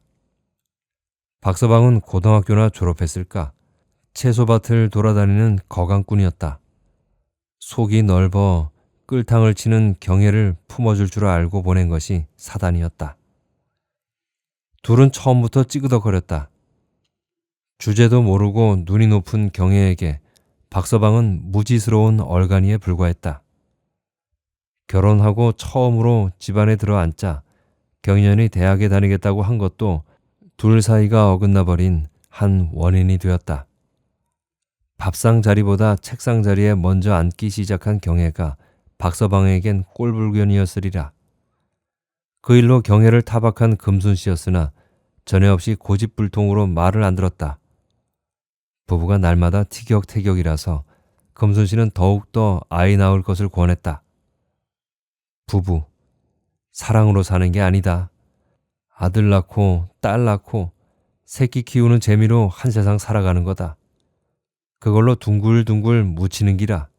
Speaker 1: 박서방은 고등학교나 졸업했을까? 채소밭을 돌아다니는 거강꾼이었다. 속이 넓어 끌탕을 치는 경애를 품어줄 줄 알고 보낸 것이 사단이었다. 둘은 처음부터 찌그덕거렸다. 주제도 모르고 눈이 높은 경애에게 박서방은 무지스러운 얼간이에 불과했다. 결혼하고 처음으로 집안에 들어앉자 경연이 대학에 다니겠다고 한 것도 둘 사이가 어긋나 버린 한 원인이 되었다. 밥상 자리보다 책상 자리에 먼저 앉기 시작한 경애가 박서방에겐 꼴불견이었으리라. 그 일로 경애를 타박한 금순씨였으나 전에 없이 고집불통으로 말을 안 들었다. 부부가 날마다 티격태격이라서 금순씨는 더욱더 아이 낳을 것을 권했다. 부부, 사랑으로 사는 게 아니다. 아들 낳고 딸 낳고 새끼 키우는 재미로 한 세상 살아가는 거다. 그걸로 둥글둥글 묻히는 기라.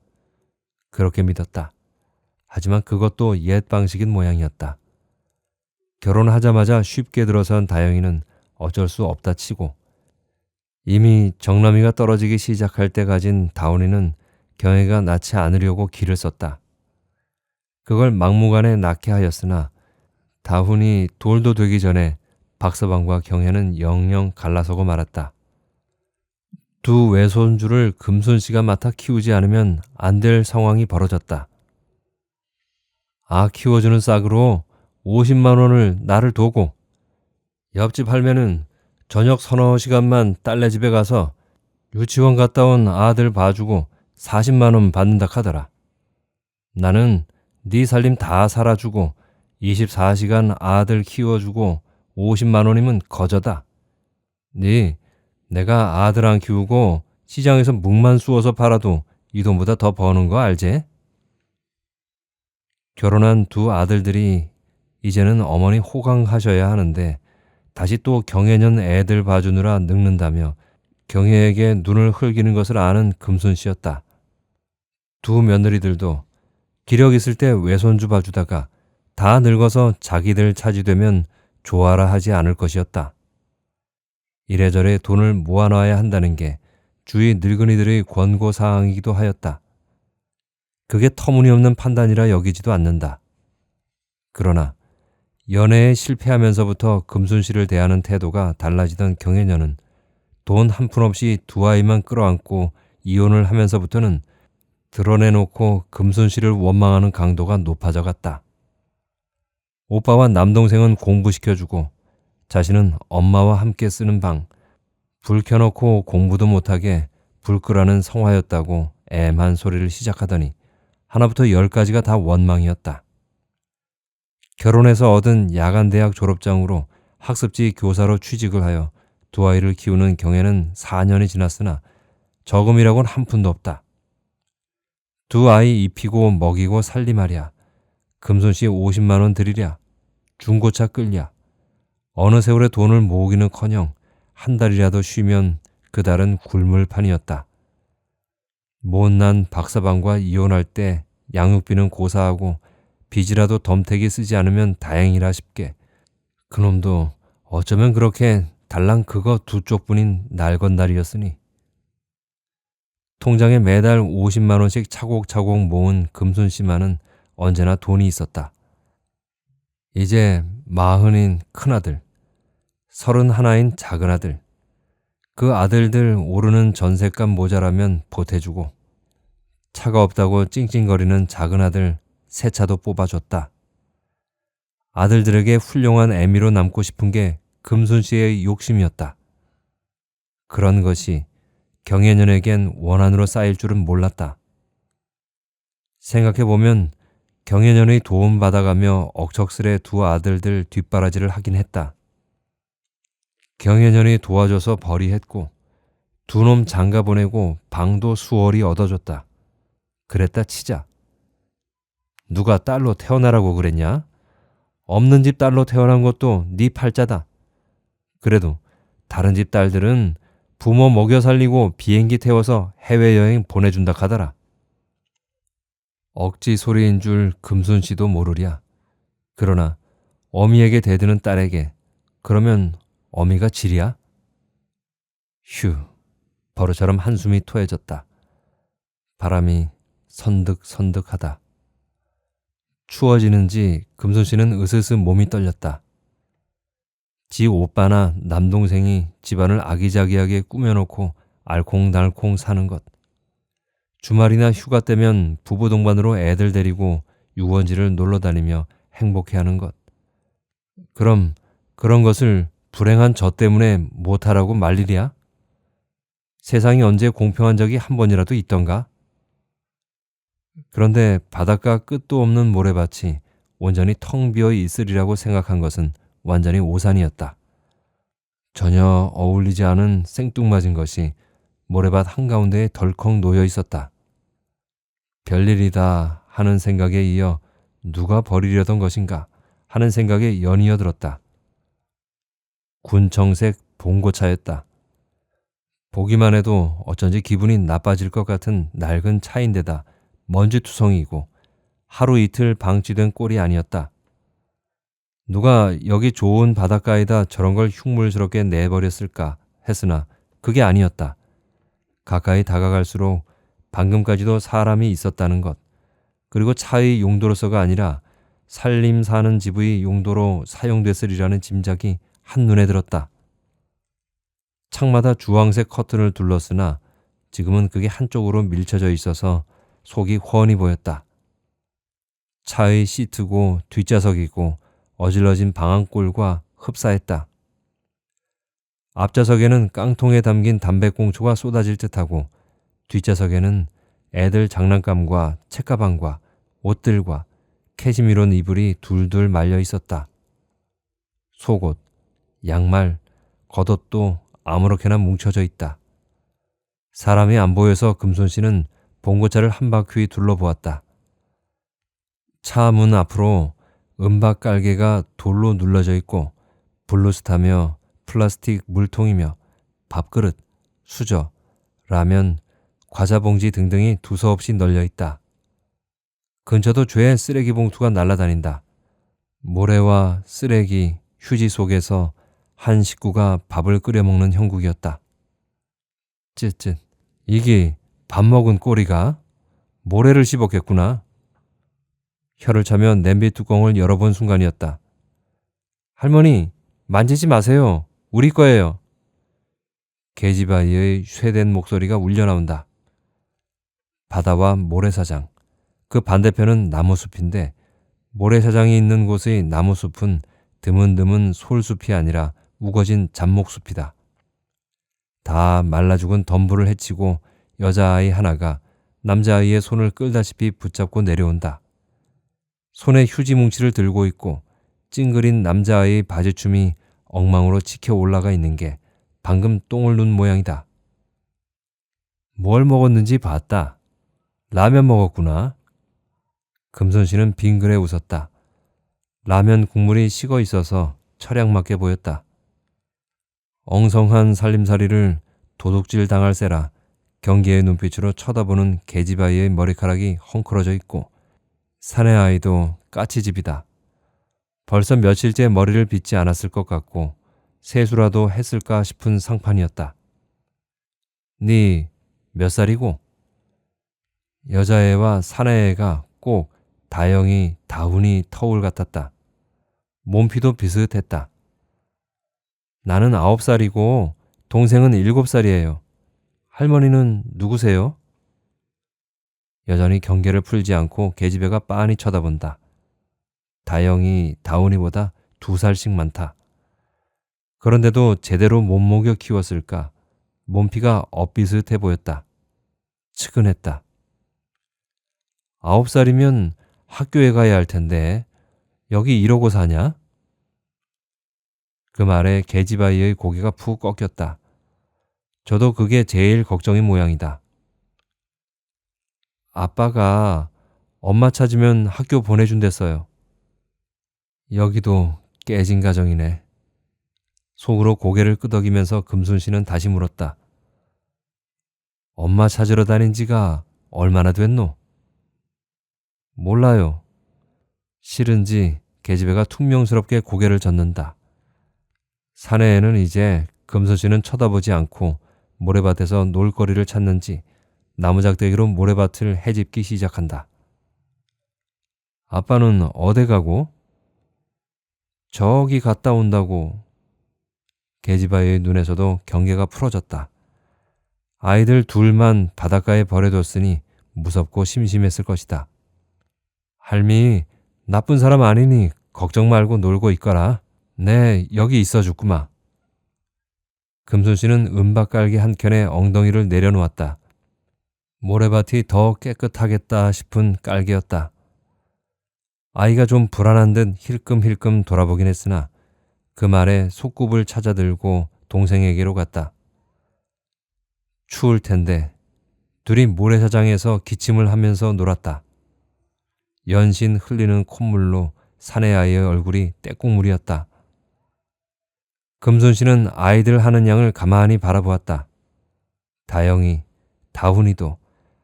Speaker 1: 그렇게 믿었다. 하지만 그것도 옛 방식인 모양이었다. 결혼하자마자 쉽게 들어선 다영이는 어쩔 수 없다 치고 이미 정남이가 떨어지기 시작할 때 가진 다운이는 경애가 낳지 않으려고 기를 썼다. 그걸 막무가내 낳게 하였으나 다훈이 돌도 되기 전에 박서방과 경애는 영영 갈라서고 말았다. 두 외손주를 금손씨가 맡아 키우지 않으면 안 될 상황이 벌어졌다. 키워주는 싹으로 50만 원을 나를 도고 옆집 할매는 저녁 서너 시간만 딸네 집에 가서 유치원 갔다 온 아들 봐주고 40만 원 받는다 카더라. 나는 네 살림 다 살아주고 24시간 아들 키워주고 50만 원이면 거저다. 내가 아들 안 키우고 시장에서 묵만 쑤어서 팔아도 이 돈보다 더 버는 거 알지? 결혼한 두 아들들이 이제는 어머니 호강하셔야 하는데 다시 또 경애년 애들 봐주느라 늙는다며 경애에게 눈을 흘기는 것을 아는 금순씨였다. 두 며느리들도 기력 있을 때 외손주 봐주다가 다 늙어서 자기들 차지되면 좋아라 하지 않을 것이었다. 이래저래 돈을 모아놔야 한다는 게 주위 늙은이들의 권고사항이기도 하였다. 그게 터무니없는 판단이라 여기지도 않는다. 그러나 연애에 실패하면서부터 금순씨를 대하는 태도가 달라지던 경애녀는 돈 한 푼 없이 두 아이만 끌어안고 이혼을 하면서부터는 드러내놓고 금순씨를 원망하는 강도가 높아져 갔다. 오빠와 남동생은 공부시켜주고 자신은 엄마와 함께 쓰는 방, 불 켜놓고 공부도 못하게 불 끄라는 성화였다고 애만 소리를 시작하더니 하나부터 10까지가 다 원망이었다. 결혼해서 얻은 야간대학 졸업장으로 학습지 교사로 취직을 하여 두 아이를 키우는 경애는 4년이 지났으나 저금이라고는 한 푼도 없다. 두 아이 입히고 먹이고 살림하랴. 금손씨 50만 원 드리랴. 중고차 끌랴. 어느 세월에 돈을 모으기는커녕 한 달이라도 쉬면 그 달은 굶을 판이었다. 못난 박서방과 이혼할 때 양육비는 고사하고 빚이라도 덤태기 쓰지 않으면 다행이라 싶게 그놈도 어쩌면 그렇게 달랑 그거 두 쪽뿐인 날건달이었으니 통장에 매달 50만 원씩 차곡차곡 모은 금순씨만은 언제나 돈이 있었다. 이제 40인 큰아들, 31인 작은아들, 그 아들들 오르는 전셋값 모자라면 보태주고 차가 없다고 찡찡거리는 작은아들 새 차도 뽑아줬다. 아들들에게 훌륭한 애미로 남고 싶은 게 금순씨의 욕심이었다. 그런 것이 경애년에겐 원한으로 쌓일 줄은 몰랐다. 생각해보면 경애년의 도움받아가며 억척스레 두 아들들 뒷바라지를 하긴 했다. 경애년이 도와줘서 벌이했고 두 놈 장가 보내고 방도 수월히 얻어줬다. 그랬다 치자. 누가 딸로 태어나라고 그랬냐? 없는 집 딸로 태어난 것도 네 팔자다. 그래도 다른 집 딸들은 부모 먹여 살리고 비행기 태워서 해외여행 보내준다 카더라. 억지 소리인 줄 금순 씨도 모르랴. 그러나 어미에게 대드는 딸에게 그러면 어미가 지랴? 휴, 버릇처럼 한숨이 토해졌다. 바람이 선득선득하다. 추워지는지 금순 씨는 으스스 몸이 떨렸다. 지 오빠나 남동생이 집안을 아기자기하게 꾸며놓고 알콩달콩 사는 것. 주말이나 휴가 때면 부부 동반으로 애들 데리고 유원지를 놀러 다니며 행복해하는 것. 그럼 그런 것을 불행한 저 때문에 못하라고 말리랴? 세상이 언제 공평한 적이 한 번이라도 있던가? 그런데 바닷가 끝도 없는 모래밭이 온전히 텅 비어 있으리라고 생각한 것은 완전히 오산이었다. 전혀 어울리지 않은 생뚱맞은 것이 모래밭 한가운데에 덜컥 놓여 있었다. 별일이다 하는 생각에 이어 누가 버리려던 것인가 하는 생각에 연이어 들었다. 군청색 봉고차였다. 보기만 해도 어쩐지 기분이 나빠질 것 같은 낡은 차인데다 먼지투성이고 하루 이틀 방치된 꼴이 아니었다. 누가 여기 좋은 바닷가에다 저런 걸 흉물스럽게 내버렸을까 했으나 그게 아니었다. 가까이 다가갈수록 방금까지도 사람이 있었다는 것, 그리고 차의 용도로서가 아니라 살림 사는 집의 용도로 사용됐으리라는 짐작이 한눈에 들었다. 창마다 주황색 커튼을 둘렀으나 지금은 그게 한쪽으로 밀쳐져 있어서 속이 훤히 보였다. 차의 시트고 뒷좌석이고 어질러진 방안꼴과 흡사했다. 앞좌석에는 깡통에 담긴 담배꽁초가 쏟아질 듯하고 뒷좌석에는 애들 장난감과 책가방과 옷들과 캐시미론 이불이 둘둘 말려 있었다. 속옷, 양말, 겉옷도 아무렇게나 뭉쳐져 있다. 사람이 안 보여서 금손 씨는 봉고차를 한 바퀴 둘러보았다. 차 문 앞으로 은박 깔개가 돌로 눌러져 있고 블루스타며 플라스틱 물통이며 밥그릇, 수저, 라면, 과자 봉지 등등이 두서없이 널려 있다. 근처도 죄 쓰레기 봉투가 날아다닌다. 모래와 쓰레기, 휴지 속에서 한 식구가 밥을 끓여 먹는 형국이었다. 쯧쯧, 이게 밥 먹은 꼬리가 모래를 씹었겠구나. 혀를 차며 냄비 뚜껑을 열어본 순간이었다. 할머니, 만지지 마세요. 우리 거예요. 계집아이의 쇠된 목소리가 울려나온다. 바다와 모래사장, 그 반대편은 나무숲인데 모래사장이 있는 곳의 나무숲은 드문드문 솔숲이 아니라 우거진 잡목숲이다. 다 말라 죽은 덤불을 헤치고 여자아이 하나가 남자아이의 손을 끌다시피 붙잡고 내려온다. 손에 휴지 뭉치를 들고 있고 찡그린 남자아이의 바지춤이 엉망으로 치켜 올라가 있는 게 방금 똥을 눈 모양이다. 뭘 먹었는지 봤다. 라면 먹었구나. 금손 씨는 빙그레 웃었다. 라면 국물이 식어 있어서 철양맞게 보였다. 엉성한 살림살이를 도둑질 당할세라 경계의 눈빛으로 쳐다보는 계집아이의 머리카락이 헝클어져 있고 사내 아이도 까치집이다. 벌써 며칠째 머리를 빗지 않았을 것 같고 세수라도 했을까 싶은 상판이었다. 네 몇 살이고? 여자애와 사내애가 꼭 다영이 다훈이 터울 같았다. 몸피도 비슷했다. 나는 9살이고 동생은 7살이에요. 할머니는 누구세요? 여전히 경계를 풀지 않고 계집애가 빤히 쳐다본다. 다영이 다훈이보다 2살씩 많다. 그런데도 제대로 못 먹여 키웠을까 몸피가 엇비슷해 보였다. 측은했다. 9살이면 학교에 가야 할 텐데 여기 이러고 사냐? 그 말에 계집아이의 고개가 푹 꺾였다. 저도 그게 제일 걱정인 모양이다. 아빠가 엄마 찾으면 학교 보내준댔어요. 여기도 깨진 가정이네. 속으로 고개를 끄덕이면서 금순 씨는 다시 물었다. 엄마 찾으러 다닌 지가 얼마나 됐노? 몰라요. 싫은지 계집애가 퉁명스럽게 고개를 젓는다. 사내에는 이제 금선 씨는 쳐다보지 않고 모래밭에서 놀거리를 찾는지 나무작대기로 모래밭을 헤집기 시작한다. 아빠는 어디 가고? 저기 갔다 온다고. 계집아이의 눈에서도 경계가 풀어졌다. 아이들 둘만 바닷가에 버려뒀으니 무섭고 심심했을 것이다. 할미, 나쁜 사람 아니니 걱정 말고 놀고 있거라. 네, 여기 있어 주구마. 금순 씨는 은박갈기 한켠에 엉덩이를 내려놓았다. 모래밭이 더 깨끗하겠다 싶은 깔개였다. 아이가 좀 불안한 듯 힐끔힐끔 돌아보긴 했으나 그 말에 속굽을 찾아들고 동생에게로 갔다. 추울 텐데 둘이 모래사장에서 기침을 하면서 놀았다. 연신 흘리는 콧물로 사내아이의 얼굴이 떼국물이었다. 금손 씨는 아이들 하는 양을 가만히 바라보았다. 다영이, 다훈이도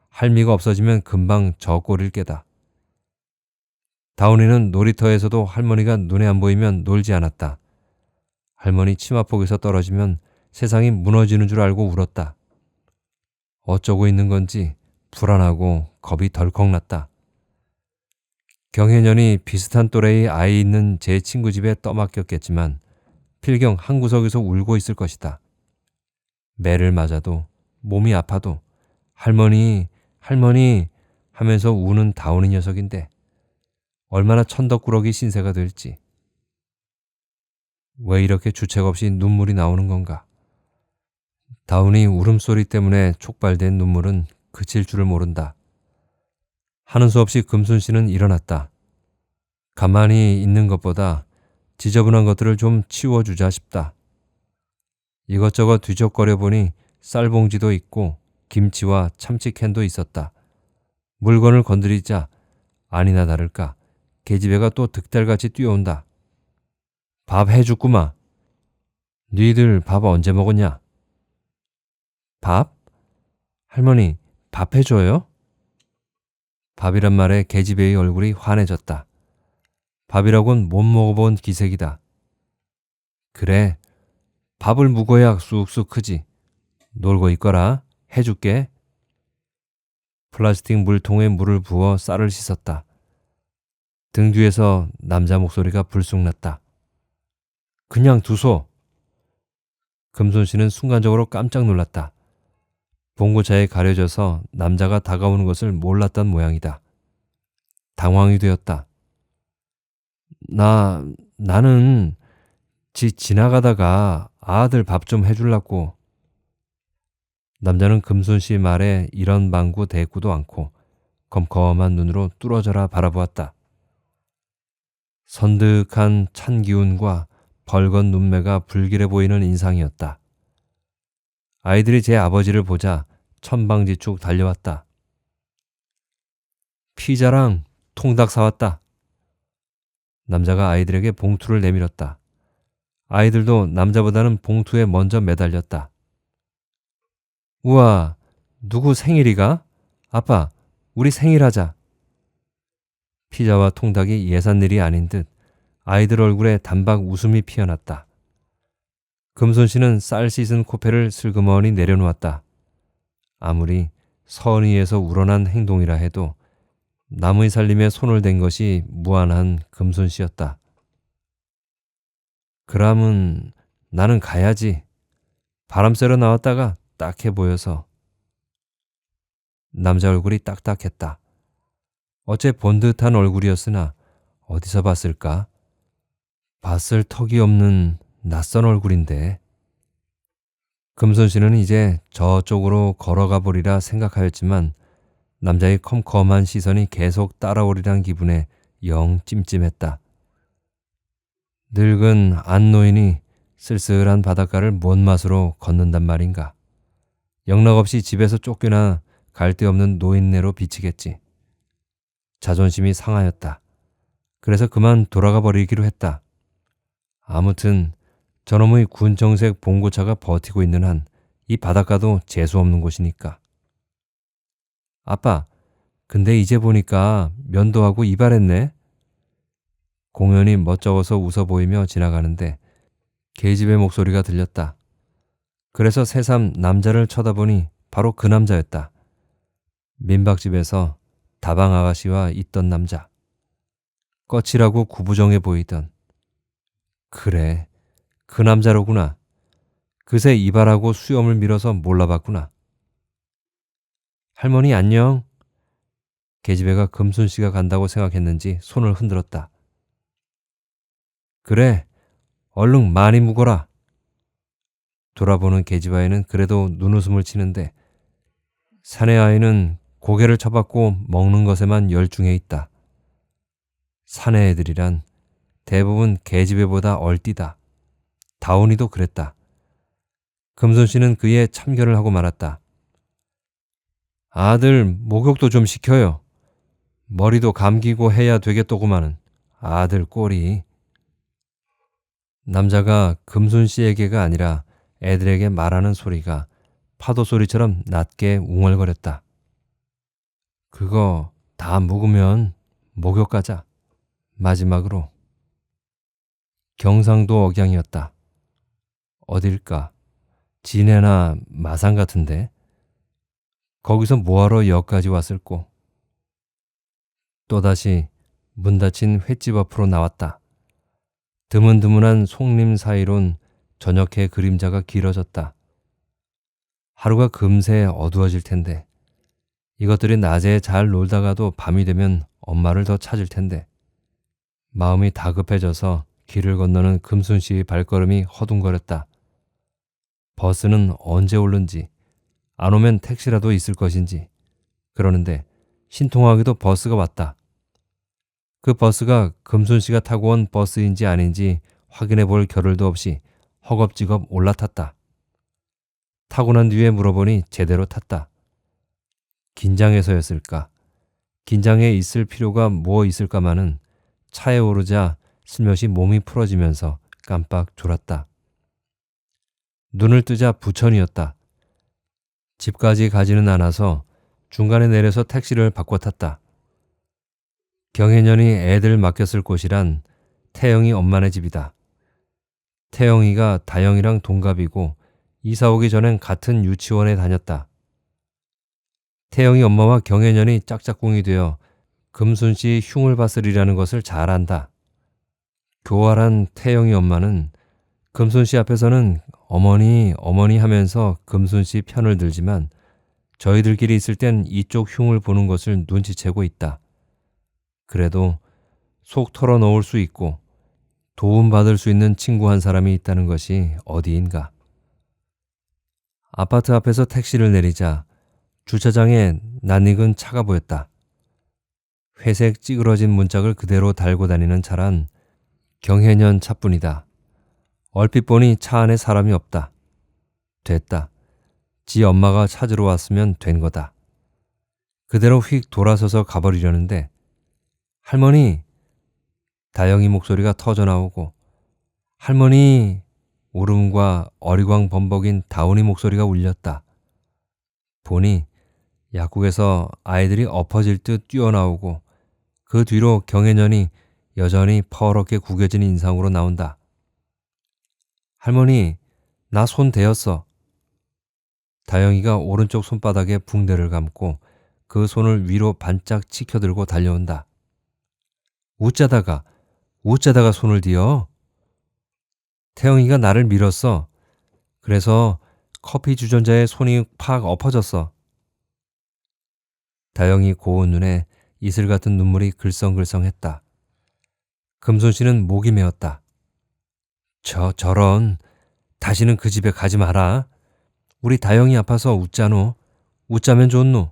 Speaker 1: 할미가 없어지면 금방 저 꼴일 게다. 다훈이는 놀이터에서도 할머니가 눈에 안 보이면 놀지 않았다. 할머니 치마폭에서 떨어지면 세상이 무너지는 줄 알고 울었다. 어쩌고 있는 건지 불안하고 겁이 덜컥 났다. 경혜년이 비슷한 또래의 아이 있는 제 친구 집에 떠맡겼겠지만 필경 한 구석에서 울고 있을 것이다. 매를 맞아도 몸이 아파도 할머니, 할머니 하면서 우는 다운이 녀석인데 얼마나 천덕꾸러기 신세가 될지. 왜 이렇게 주책 없이 눈물이 나오는 건가? 다운이 울음소리 때문에 촉발된 눈물은 그칠 줄을 모른다. 하는 수 없이 금순 씨는 일어났다. 가만히 있는 것보다 지저분한 것들을 좀 치워주자 싶다. 이것저것 뒤적거려 보니 쌀봉지도 있고 김치와 참치캔도 있었다. 물건을 건드리자 아니나 다를까 계집애가 또 득달같이 뛰어온다. 밥 해주구마. 니들 밥 언제 먹었냐? 밥? 할머니, 밥 해줘요? 밥이란 말에 계집애의 얼굴이 환해졌다. 밥이라곤 못 먹어본 기색이다. 그래, 밥을 묵어야 쑥쑥 크지. 놀고 있거라. 해줄게. 플라스틱 물통에 물을 부어 쌀을 씻었다. 등 뒤에서 남자 목소리가 불쑥 났다. 그냥 두소. 금손 씨는 순간적으로 깜짝 놀랐다. 봉고차에 가려져서 남자가 다가오는 것을 몰랐던 모양이다. 당황이 되었다. 나는 지나가다가 아들 밥 좀 해줄라고. 남자는 금손 씨 말에 이런 방구 대꾸도 않고 검검한 눈으로 뚫어져라 바라보았다. 선득한 찬 기운과 벌건 눈매가 불길해 보이는 인상이었다. 아이들이 제 아버지를 보자 천방지축 달려왔다. 피자랑 통닭 사왔다. 남자가 아이들에게 봉투를 내밀었다. 아이들도 남자보다는 봉투에 먼저 매달렸다. 우와, 누구 생일이가? 아빠, 우리 생일하자. 피자와 통닭이 예산일이 아닌 듯 아이들 얼굴에 단박 웃음이 피어났다. 금손 씨는 쌀 씻은 코페를 슬그머니 내려놓았다. 아무리 선의에서 우러난 행동이라 해도 남의 살림에 손을 댄 것이 무안한 금손 씨였다. 그람은 나는 가야지. 바람 쐬러 나왔다가 딱해 보여서. 남자 얼굴이 딱딱했다. 어째 본 듯한 얼굴이었으나 어디서 봤을까? 봤을 턱이 없는 낯선 얼굴인데. 금손 씨는 이제 저쪽으로 걸어가 보리라 생각하였지만 남자의 컴컴한 시선이 계속 따라오리란 기분에 영 찜찜했다. 늙은 안노인이 쓸쓸한 바닷가를 뭔 맛으로 걷는단 말인가. 영락없이 집에서 쫓겨나 갈 데 없는 노인네로 비치겠지. 자존심이 상하였다. 그래서 그만 돌아가 버리기로 했다. 아무튼 저놈의 군청색 봉고차가 버티고 있는 한 이 바닷가도 재수없는 곳이니까. 아빠, 근데 이제 보니까 면도하고 이발했네. 공연이 멋쩍어서 웃어 보이며 지나가는데 계집의 목소리가 들렸다. 그래서 새삼 남자를 쳐다보니 바로 그 남자였다. 민박집에서 다방 아가씨와 있던 남자. 거칠하고 구부정해 보이던. 그래, 그 남자로구나. 그새 이발하고 수염을 밀어서 몰라봤구나. 할머니 안녕. 계집애가 금순씨가 간다고 생각했는지 손을 흔들었다. 그래, 얼른 많이 묵어라. 돌아보는 계집아이는 그래도 눈웃음을 치는데 사내 아이는 고개를 쳐박고 먹는 것에만 열중해 있다. 사내 애들이란 대부분 계집애보다 얼띠다. 다운이도 그랬다. 금손씨는 그의 참견을 하고 말았다. 아들 목욕도 좀 시켜요. 머리도 감기고 해야 되겠더구마는. 아들 꼴이. 남자가 금손씨에게가 아니라 애들에게 말하는 소리가 파도 소리처럼 낮게 웅얼거렸다. 그거 다 묵으면 목욕 가자. 마지막으로. 경상도 억양이었다. 어딜까? 진해나 마산 같은데? 거기서 뭐하러 역까지 왔을꼬? 또다시 문 닫힌 횟집 앞으로 나왔다. 드문드문한 송림 사이론 저녁의 그림자가 길어졌다. 하루가 금세 어두워질 텐데 이것들이 낮에 잘 놀다가도 밤이 되면 엄마를 더 찾을 텐데 마음이 다급해져서 길을 건너는 금순씨의 발걸음이 허둥거렸다. 버스는 언제 오는지 안 오면 택시라도 있을 것인지 그러는데 신통하게도 버스가 왔다. 그 버스가 금순씨가 타고 온 버스인지 아닌지 확인해 볼 겨를도 없이 허겁지겁 올라탔다. 타고 난 뒤에 물어보니 제대로 탔다. 긴장해서였을까? 긴장해 있을 필요가 뭐 있을까마는 차에 오르자 슬며시 몸이 풀어지면서 깜빡 졸았다. 눈을 뜨자 부천이었다. 집까지 가지는 않아서 중간에 내려서 택시를 바꿔 탔다. 경혜년이 애들 맡겼을 곳이란 태영이 엄마네 집이다. 태영이가 다영이랑 동갑이고 이사 오기 전엔 같은 유치원에 다녔다. 태영이 엄마와 경혜년이 짝짝꿍이 되어 금순씨 흉을 봤으리라는 것을 잘 안다. 교활한 태영이 엄마는 금순씨 앞에서는 어머니 어머니 하면서 금순씨 편을 들지만 저희들끼리 있을 땐 이쪽 흉을 보는 것을 눈치채고 있다. 그래도 속 털어놓을 수 있고 도움받을 수 있는 친구 한 사람이 있다는 것이 어디인가. 아파트 앞에서 택시를 내리자 주차장에 낯익은 차가 보였다. 회색 찌그러진 문짝을 그대로 달고 다니는 차란 경혜년 차뿐이다. 얼핏 보니 차 안에 사람이 없다. 됐다. 지 엄마가 찾으러 왔으면 된 거다. 그대로 휙 돌아서서 가버리려는데 할머니! 다영이 목소리가 터져나오고 할머니! 울음과 어리광 범벅인 다운이 목소리가 울렸다. 보니 약국에서 아이들이 엎어질 듯 뛰어나오고 그 뒤로 경혜년이 여전히 퍼렇게 구겨진 인상으로 나온다. 할머니, 나 손 대었어. 다영이가 오른쪽 손바닥에 붕대를 감고 그 손을 위로 반짝 치켜들고 달려온다. 웃자다가 손을 뒤어. 태영이가 나를 밀었어. 그래서 커피 주전자에 손이 팍 엎어졌어. 다영이 고운 눈에 이슬 같은 눈물이 글썽글썽했다. 금손씨는 목이 메었다. 저런, 다시는 그 집에 가지 마라. 우리 다영이 아파서 웃자노. 웃자면 좋노.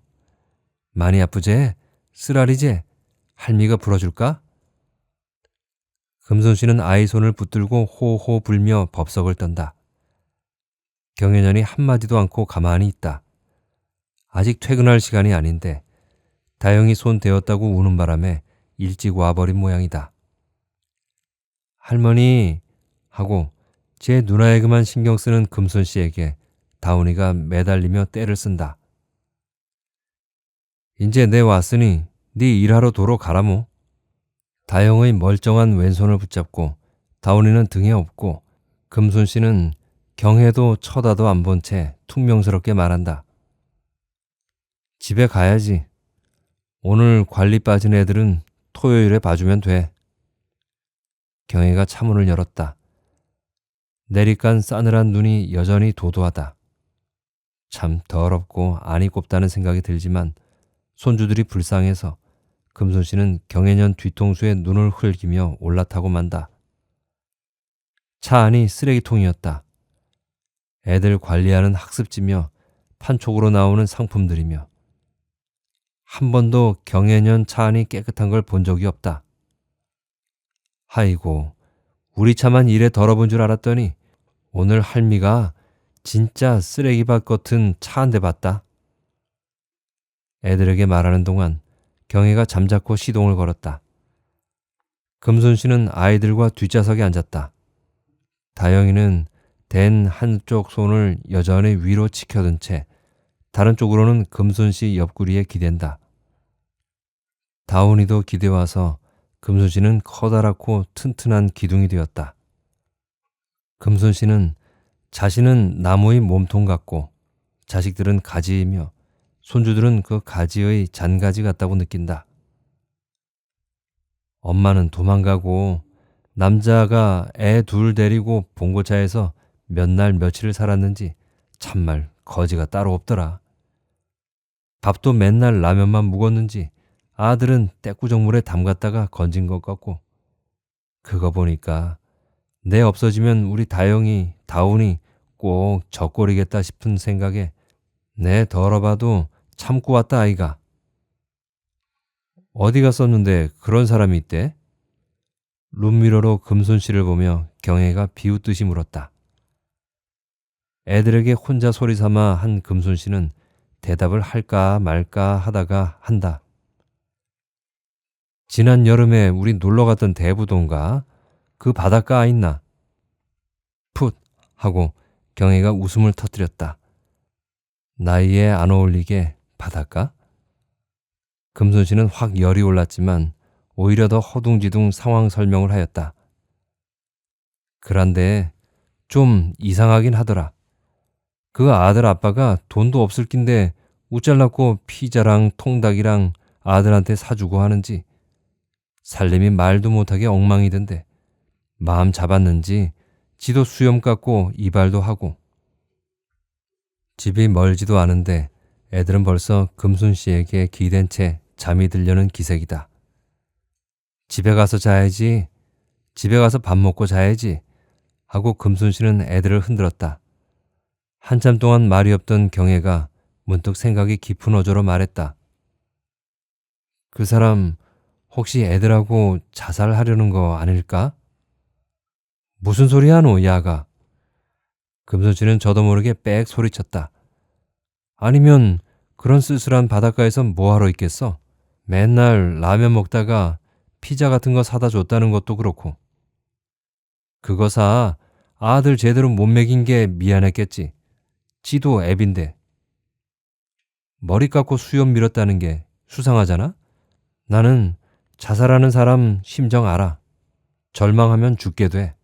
Speaker 1: 많이 아프제? 쓰라리제? 할미가 불어줄까? 금손씨는 아이 손을 붙들고 호호 불며 법석을 떤다. 경혜년이 한마디도 않고 가만히 있다. 아직 퇴근할 시간이 아닌데 다영이 손 대었다고 우는 바람에 일찍 와버린 모양이다. 할머니 하고 제 누나에게만 신경 쓰는 금손씨에게 다운이가 매달리며 떼를 쓴다. 이제 내 왔으니 네 일하러 도로 가라모. 다영의 멀쩡한 왼손을 붙잡고 다운이는 등에 업고 금순 씨는 경혜도 쳐다도 안 본 채 퉁명스럽게 말한다. 집에 가야지. 오늘 관리 빠진 애들은 토요일에 봐주면 돼. 경혜가 차문을 열었다. 내리깐 싸늘한 눈이 여전히 도도하다. 참 더럽고 안이 곱다는 생각이 들지만 손주들이 불쌍해서 금순 씨는 경혜년 뒤통수에 눈을 흘기며 올라타고 만다. 차 안이 쓰레기통이었다. 애들 관리하는 학습지며 판촉으로 나오는 상품들이며 한 번도 경혜년 차 안이 깨끗한 걸 본 적이 없다. 아이고, 우리 차만 이래 더러운 줄 알았더니 오늘 할미가 진짜 쓰레기밭 같은 차 한 대 봤다. 애들에게 말하는 동안 경혜가 잠자코 시동을 걸었다. 금순 씨는 아이들과 뒷좌석에 앉았다. 다영이는 댄 한쪽 손을 여전히 위로 치켜든 채 다른 쪽으로는 금순 씨 옆구리에 기댄다. 다운이도 기대와서 금순 씨는 커다랗고 튼튼한 기둥이 되었다. 금순 씨는 자신은 나무의 몸통 같고 자식들은 가지이며 손주들은 그 가지의 잔가지 같다고 느낀다. 엄마는 도망가고 남자가 애 둘 데리고 봉고차에서 몇 날 며칠을 살았는지 참말 거지가 따로 없더라. 밥도 맨날 라면만 묵었는지 아들은 떼꾸정물에 담갔다가 건진 것 같고 그거 보니까 내 없어지면 우리 다영이, 다운이 꼭 젖꼴이겠다 싶은 생각에 내 더러봐도 참고 왔다 아이가. 어디 갔었는데 그런 사람이 있대? 룸미러로 금순 씨를 보며 경혜가 비웃듯이 물었다. 애들에게 혼자 소리 삼아 한 금순 씨는 대답을 할까 말까 하다가 한다. 지난 여름에 우리 놀러 갔던 대부도인가? 그 바닷가 있나? 풋! 하고 경혜가 웃음을 터뜨렸다. 나이에 안 어울리게 바닷가? 금순 씨는 확 열이 올랐지만 오히려 더 허둥지둥 상황 설명을 하였다. 그런데 좀 이상하긴 하더라. 그 아들 아빠가 돈도 없을 낀데 우짤라고 피자랑 통닭이랑 아들한테 사주고 하는지 살림이 말도 못하게 엉망이던데 마음 잡았는지 지도 수염 깎고 이발도 하고 집이 멀지도 않은데 애들은 벌써 금순 씨에게 기댄 채 잠이 들려는 기색이다. 집에 가서 자야지. 집에 가서 밥 먹고 자야지. 하고 금순 씨는 애들을 흔들었다. 한참 동안 말이 없던 경혜가 문득 생각이 깊은 어조로 말했다. 그 사람 혹시 애들하고 자살하려는 거 아닐까? 무슨 소리 하노, 야가? 금순 씨는 저도 모르게 빽 소리쳤다. 아니면 그런 쓸쓸한 바닷가에서 뭐하러 있겠어? 맨날 라면 먹다가 피자 같은 거 사다 줬다는 것도 그렇고. 그거 사 아들 제대로 못 먹인 게 미안했겠지. 지도 애빈데. 머리 깎고 수염 밀었다는 게 수상하잖아? 나는 자살하는 사람 심정 알아. 절망하면 죽게 돼.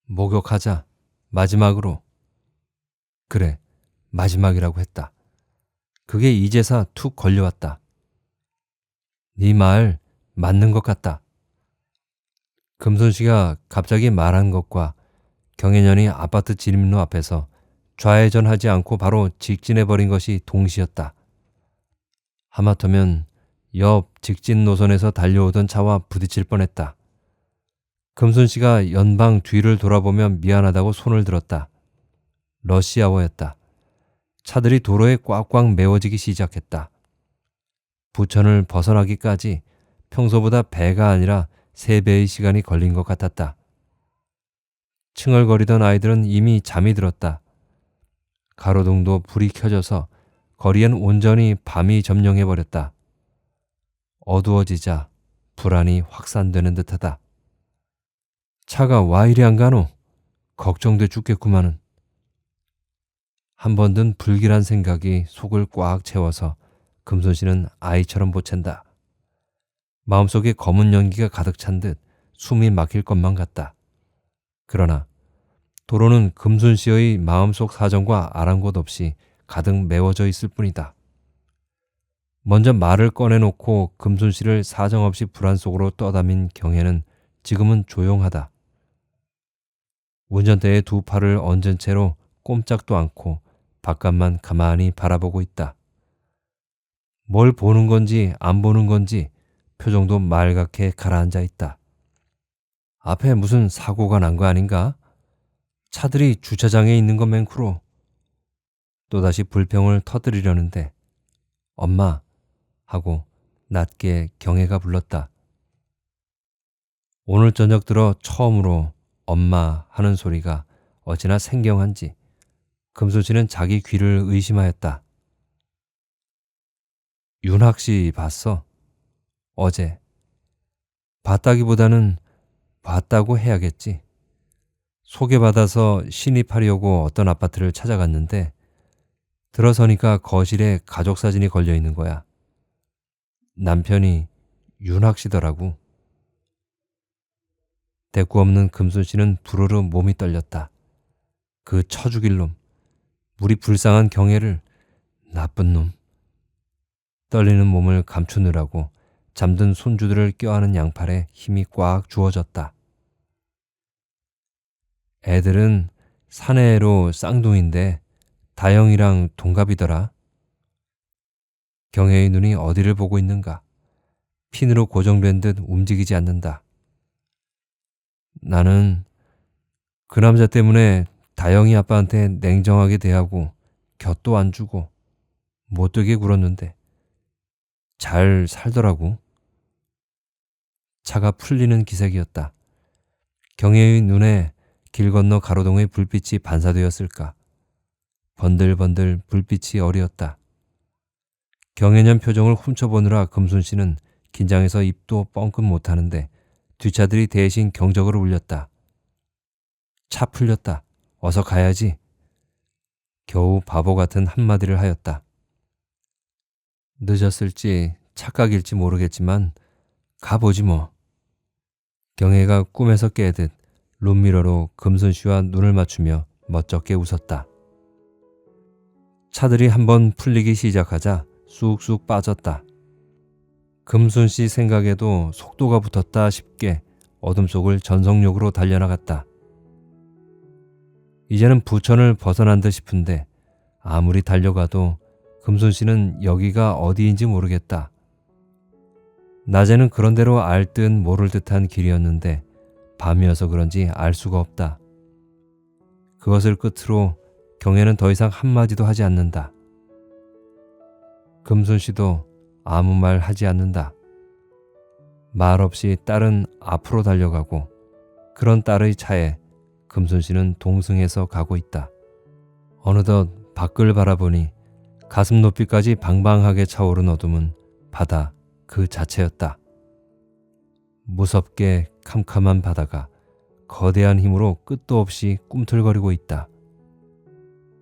Speaker 1: 목욕하자. 마지막으로. 그래, 마지막이라고 했다. 그게 이제서 툭 걸려왔다. 네 말 맞는 것 같다. 금순 씨가 갑자기 말한 것과 경혜년이 아파트 진입로 앞에서 좌회전하지 않고 바로 직진해버린 것이 동시였다. 하마터면 옆 직진 노선에서 달려오던 차와 부딪힐 뻔했다. 금순 씨가 연방 뒤를 돌아보며 미안하다고 손을 들었다. 러시아워였다. 차들이 도로에 꽉꽉 메워지기 시작했다. 부천을 벗어나기까지 평소보다 배가 아니라 3배의 시간이 걸린 것 같았다. 칭얼거리던 아이들은 이미 잠이 들었다. 가로등도 불이 켜져서 거리엔 온전히 밤이 점령해버렸다. 어두워지자 불안이 확산되는 듯하다. 차가 와 이리 안 가노? 걱정돼 죽겠구만은. 한 번 든 불길한 생각이 속을 꽉 채워서 금손씨는 아이처럼 보챈다. 마음속에 검은 연기가 가득 찬 듯 숨이 막힐 것만 같다. 그러나 도로는 금손씨의 마음속 사정과 아랑곳 없이 가득 메워져 있을 뿐이다. 먼저 말을 꺼내놓고 금손씨를 사정없이 불안 속으로 떠다민 경혜는 지금은 조용하다. 운전대에 두 팔을 얹은 채로 꼼짝도 않고 바깥만 가만히 바라보고 있다. 뭘 보는 건지 안 보는 건지 표정도 말갛게 가라앉아 있다. 앞에 무슨 사고가 난 거 아닌가? 차들이 주차장에 있는 것 맹크로. 또다시 불평을 터뜨리려는데 엄마 하고 낮게 경혜가 불렀다. 오늘 저녁 들어 처음으로 엄마 하는 소리가 어찌나 생경한지 금손씨는 자기 귀를 의심하였다. 윤학 씨 봤어? 어제. 봤다기보다는 봤다고 해야겠지. 소개받아서 신입하려고 어떤 아파트를 찾아갔는데 들어서니까 거실에 가족 사진이 걸려 있는 거야. 남편이 윤학 씨더라고. 대꾸 없는 금손씨는 부르르 몸이 떨렸다. 그 쳐죽일 놈, 물이 불쌍한 경혜를, 나쁜 놈. 떨리는 몸을 감추느라고 잠든 손주들을 껴안은 양팔에 힘이 꽉 주어졌다. 애들은 사내로 쌍둥이인데 다영이랑 동갑이더라. 경혜의 눈이 어디를 보고 있는가. 핀으로 고정된 듯 움직이지 않는다. 나는 그 남자 때문에 다영이 아빠한테 냉정하게 대하고 곁도 안 주고 못되게 굴었는데 잘 살더라고. 차가 풀리는 기색이었다. 경혜의 눈에 길 건너 가로등의 불빛이 반사되었을까. 번들번들 불빛이 어리었다. 경혜년 표정을 훔쳐보느라 금손씨는 긴장해서 입도 뻥끗 못하는데 뒷차들이 대신 경적을 울렸다. 차 풀렸다. 어서 가야지. 겨우 바보 같은 한마디를 하였다. 늦었을지 착각일지 모르겠지만 가보지 뭐. 경혜가 꿈에서 깨듯 룸미러로 금손씨와 눈을 맞추며 멋쩍게 웃었다. 차들이 한번 풀리기 시작하자 쑥쑥 빠졌다. 금손씨 생각에도 속도가 붙었다 싶게 어둠 속을 전속력으로 달려나갔다. 이제는 부천을 벗어난 듯 싶은데 아무리 달려가도 금손씨는 여기가 어디인지 모르겠다. 낮에는 그런 대로 알 듯 모를 듯한 길이었는데 밤이어서 그런지 알 수가 없다. 그것을 끝으로 경혜는 더 이상 한마디도 하지 않는다. 금손씨도 아무 말 하지 않는다. 말없이 딸은 앞으로 달려가고 그런 딸의 차에 금손씨는 동승해서 가고 있다. 어느덧 밖을 바라보니 가슴 높이까지 방방하게 차오른 어둠은 바다 그 자체였다. 무섭게 캄캄한 바다가 거대한 힘으로 끝도 없이 꿈틀거리고 있다.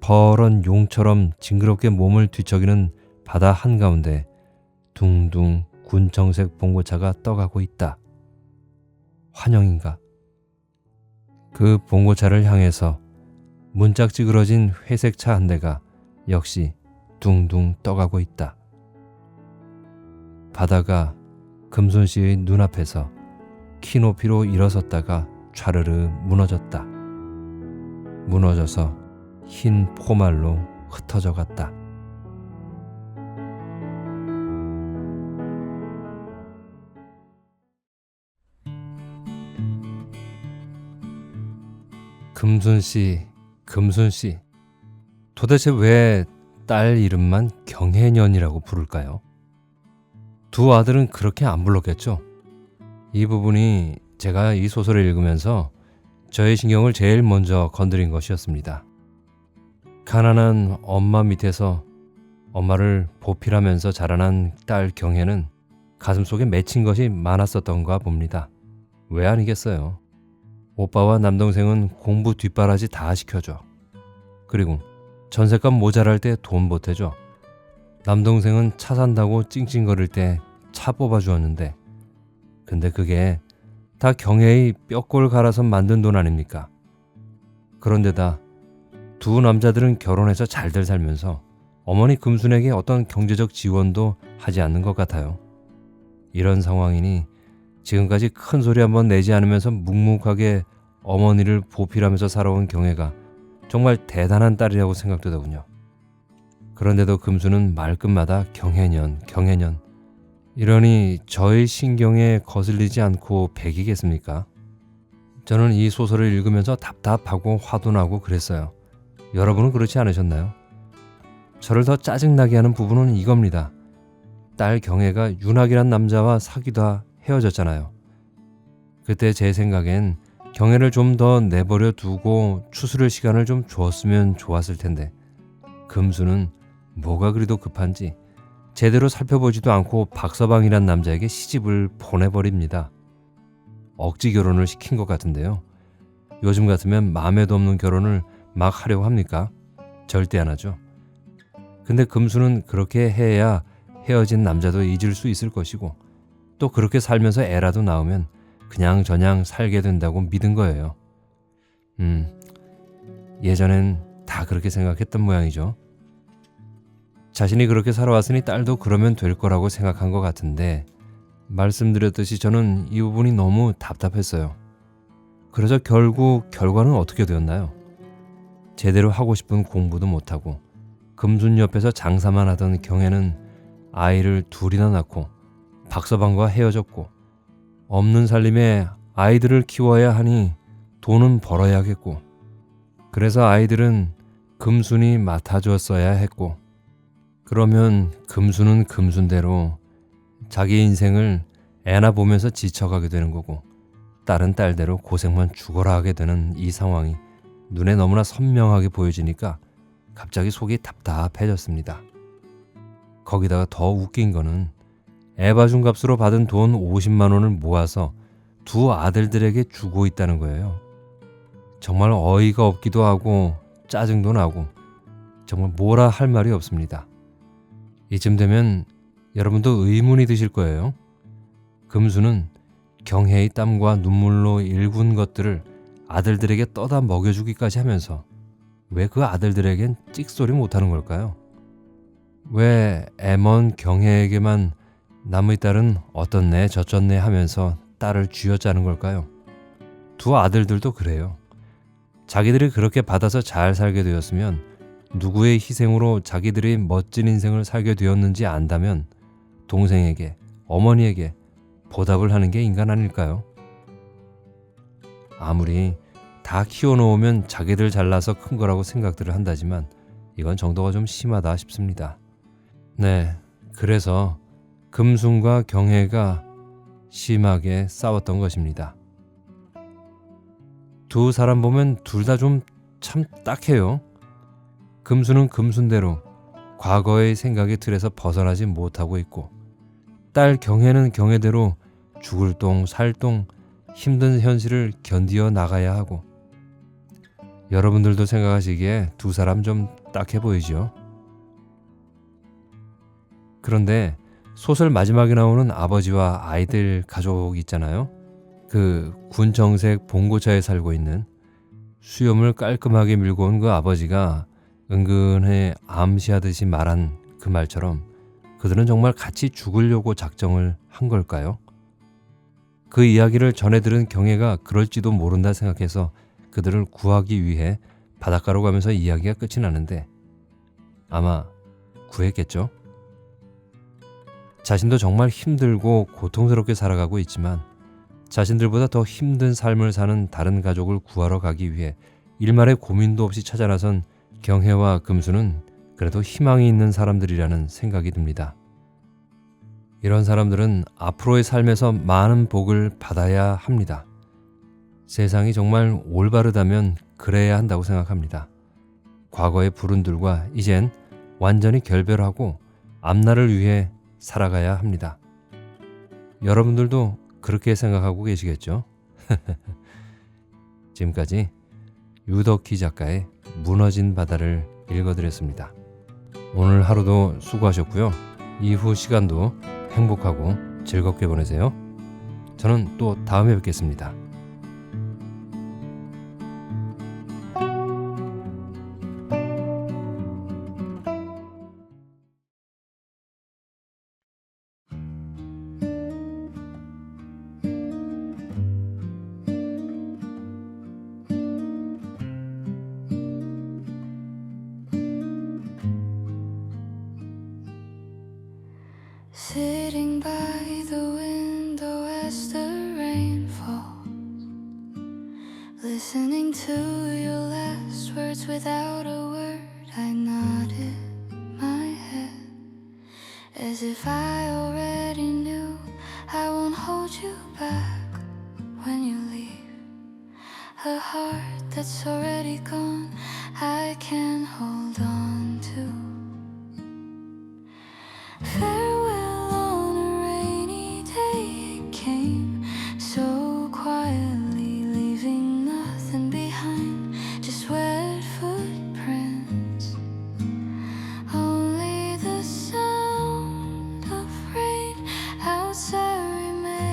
Speaker 1: 퍼런 용처럼 징그럽게 몸을 뒤척이는 바다 한가운데 둥둥 군청색 봉고차가 떠가고 있다. 환영인가? 그 봉고차를 향해서 문짝 찌그러진 회색 차 한 대가 역시 둥둥 떠가고 있다. 바다가 금손씨의 눈앞에서 키높이로 일어섰다가 좌르르 무너졌다. 무너져서 흰 포말로 흩어져 갔다. 금손씨, 금손씨. 도대체 왜 딸 이름만 경혜년이라고 부를까요? 두 아들은 그렇게 안 불렀겠죠? 이 부분이 제가 이 소설을 읽으면서 저의 신경을 제일 먼저 건드린 것이었습니다. 가난한 엄마 밑에서 엄마를 보필하면서 자라난 딸 경혜는 가슴속에 맺힌 것이 많았었던가 봅니다. 왜 아니겠어요? 오빠와 남동생은 공부 뒷바라지 다 시켜줘. 그리고 전셋값 모자랄 때 돈 보태줘. 남동생은 차 산다고 찡찡거릴 때 차 뽑아주었는데 근데 그게 다 경혜의 뼈골 갈아서 만든 돈 아닙니까? 그런데다 두 남자들은 결혼해서 잘들 살면서 어머니 금순에게 어떤 경제적 지원도 하지 않는 것 같아요. 이런 상황이니 지금까지 큰 소리 한번 내지 않으면서 묵묵하게 어머니를 보필하면서 살아온 경혜가 정말 대단한 딸이라고 생각되더군요. 그런데도 금수는 말끝마다 경혜년, 경혜년. 이러니 저의 신경에 거슬리지 않고 배기겠습니까? 저는 이 소설을 읽으면서 답답하고 화도 나고 그랬어요. 여러분은 그렇지 않으셨나요? 저를 더 짜증나게 하는 부분은 이겁니다. 딸 경혜가 윤학이란 남자와 사귀다 헤어졌잖아요. 그때 제 생각엔 경혜를 좀 더 내버려 두고 추스를 시간을 좀 주었으면 좋았을 텐데 금수는 뭐가 그리도 급한지 제대로 살펴보지도 않고 박서방이란 남자에게 시집을 보내버립니다. 억지 결혼을 시킨 것 같은데요. 요즘 같으면 마음에도 없는 결혼을 막 하려고 합니까? 절대 안 하죠. 근데 금수는 그렇게 해야 헤어진 남자도 잊을 수 있을 것이고 또 그렇게 살면서 애라도 낳으면 그냥 저냥 살게 된다고 믿은 거예요. 예전엔 다 그렇게 생각했던 모양이죠. 자신이 그렇게 살아왔으니 딸도 그러면 될 거라고 생각한 것 같은데 말씀드렸듯이 저는 이 부분이 너무 답답했어요. 그래서 결국 결과는 어떻게 되었나요? 제대로 하고 싶은 공부도 못하고 금순 옆에서 장사만 하던 경혜는 아이를 둘이나 낳고 박서방과 헤어졌고 없는 살림에 아이들을 키워야 하니 돈은 벌어야겠고 그래서 아이들은 금순이 맡아줬어야 했고 그러면 금순은 금순대로 자기 인생을 애나 보면서 지쳐가게 되는 거고 딸은 딸대로 고생만 죽어라 하게 되는 이 상황이 눈에 너무나 선명하게 보여지니까 갑자기 속이 답답해졌습니다. 거기다가 더 웃긴 거는 애 봐준 값으로 받은 돈 50만 원을 모아서 두 아들들에게 주고 있다는 거예요. 정말 어이가 없기도 하고 짜증도 나고 정말 뭐라 할 말이 없습니다. 이쯤 되면 여러분도 의문이 드실 거예요. 금수는 경혜의 땀과 눈물로 일군 것들을 아들들에게 떠다 먹여주기까지 하면서 왜 그 아들들에겐 찍소리 못하는 걸까요? 왜 애먼 경혜에게만 남의 딸은 어떻네 저쩌네 하면서 딸을 쥐어짜는 걸까요? 두 아들들도 그래요. 자기들이 그렇게 받아서 잘 살게 되었으면 누구의 희생으로 자기들이 멋진 인생을 살게 되었는지 안다면 동생에게, 어머니에게 보답을 하는 게 인간 아닐까요? 아무리 다 키워놓으면 자기들 잘나서 큰 거라고 생각들을 한다지만 이건 정도가 좀 심하다 싶습니다. 네, 그래서 금순과 경혜가 심하게 싸웠던 것입니다. 두 사람 보면 둘 다 좀 참 딱해요. 금수는 금순대로 과거의 생각의 틀에서 벗어나지 못하고 있고 딸 경혜는 경혜대로 죽을 똥 살 똥 힘든 현실을 견디어 나가야 하고 여러분들도 생각하시기에 두 사람 좀 딱해 보이죠? 그런데 소설 마지막에 나오는 아버지와 아이들 가족 있잖아요. 그 군정색 봉고차에 살고 있는 수염을 깔끔하게 밀고 온 그 아버지가 은근히 암시하듯이 말한 그 말처럼 그들은 정말 같이 죽으려고 작정을 한 걸까요? 그 이야기를 전해 들은 경혜가 그럴지도 모른다 생각해서 그들을 구하기 위해 바닷가로 가면서 이야기가 끝이 나는데 아마 구했겠죠? 자신도 정말 힘들고 고통스럽게 살아가고 있지만 자신들보다 더 힘든 삶을 사는 다른 가족을 구하러 가기 위해 일말의 고민도 없이 찾아 나선 경혜와 금수는 그래도 희망이 있는 사람들이라는 생각이 듭니다. 이런 사람들은 앞으로의 삶에서 많은 복을 받아야 합니다. 세상이 정말 올바르다면 그래야 한다고 생각합니다. 과거의 불운들과 이젠 완전히 결별하고 앞날을 위해 살아가야 합니다. 여러분들도 그렇게 생각하고 계시겠죠? 지금까지 유덕희 작가의 무너진 바다를 읽어드렸습니다. 오늘 하루도 수고하셨고요. 이후 시간도 행복하고 즐겁게 보내세요. 저는 또 다음에 뵙겠습니다.
Speaker 2: Sitting by the window as the rain falls, listening to your last words without a word, I nodded my head as if I already knew I won't hold you back when you leave. A heart that's already gone, I can hold on to. Farewell on a rainy day, it came so quietly, leaving nothing behind, just wet footprints. Only the sound of rain outside remains.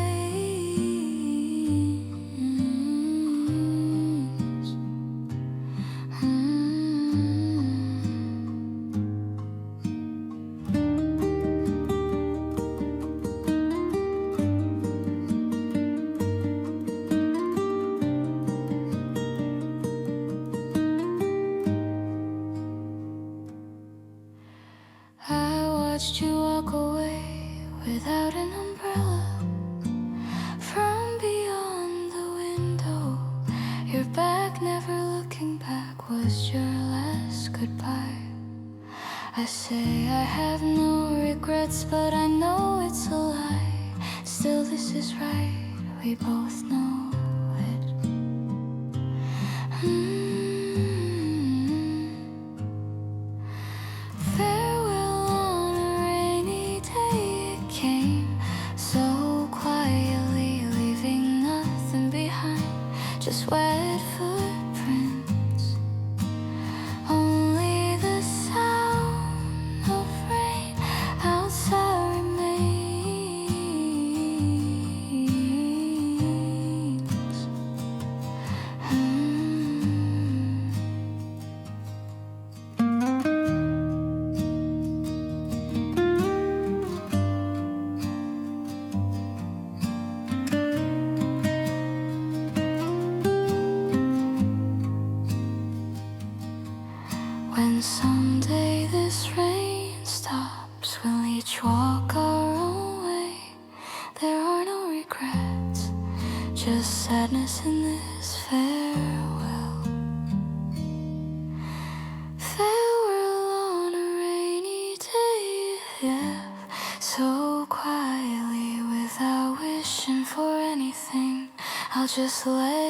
Speaker 2: I watched you walk away without an umbrella from beyond the window. Your back, never looking back, was your last goodbye. I say I have no regrets, but I know it's a lie. Still, this is right, we both know it. Farewell on a rainy day, it came so quietly, leaving nothing behind, just wet footprints. Only the sound of rain outside remains. When someday this rain stops, we'll each walk our own way. There are no regrets, just sadness in this farewell. Farewell on a rainy day, yeah, so quietly, without wishing for anything. I'll just let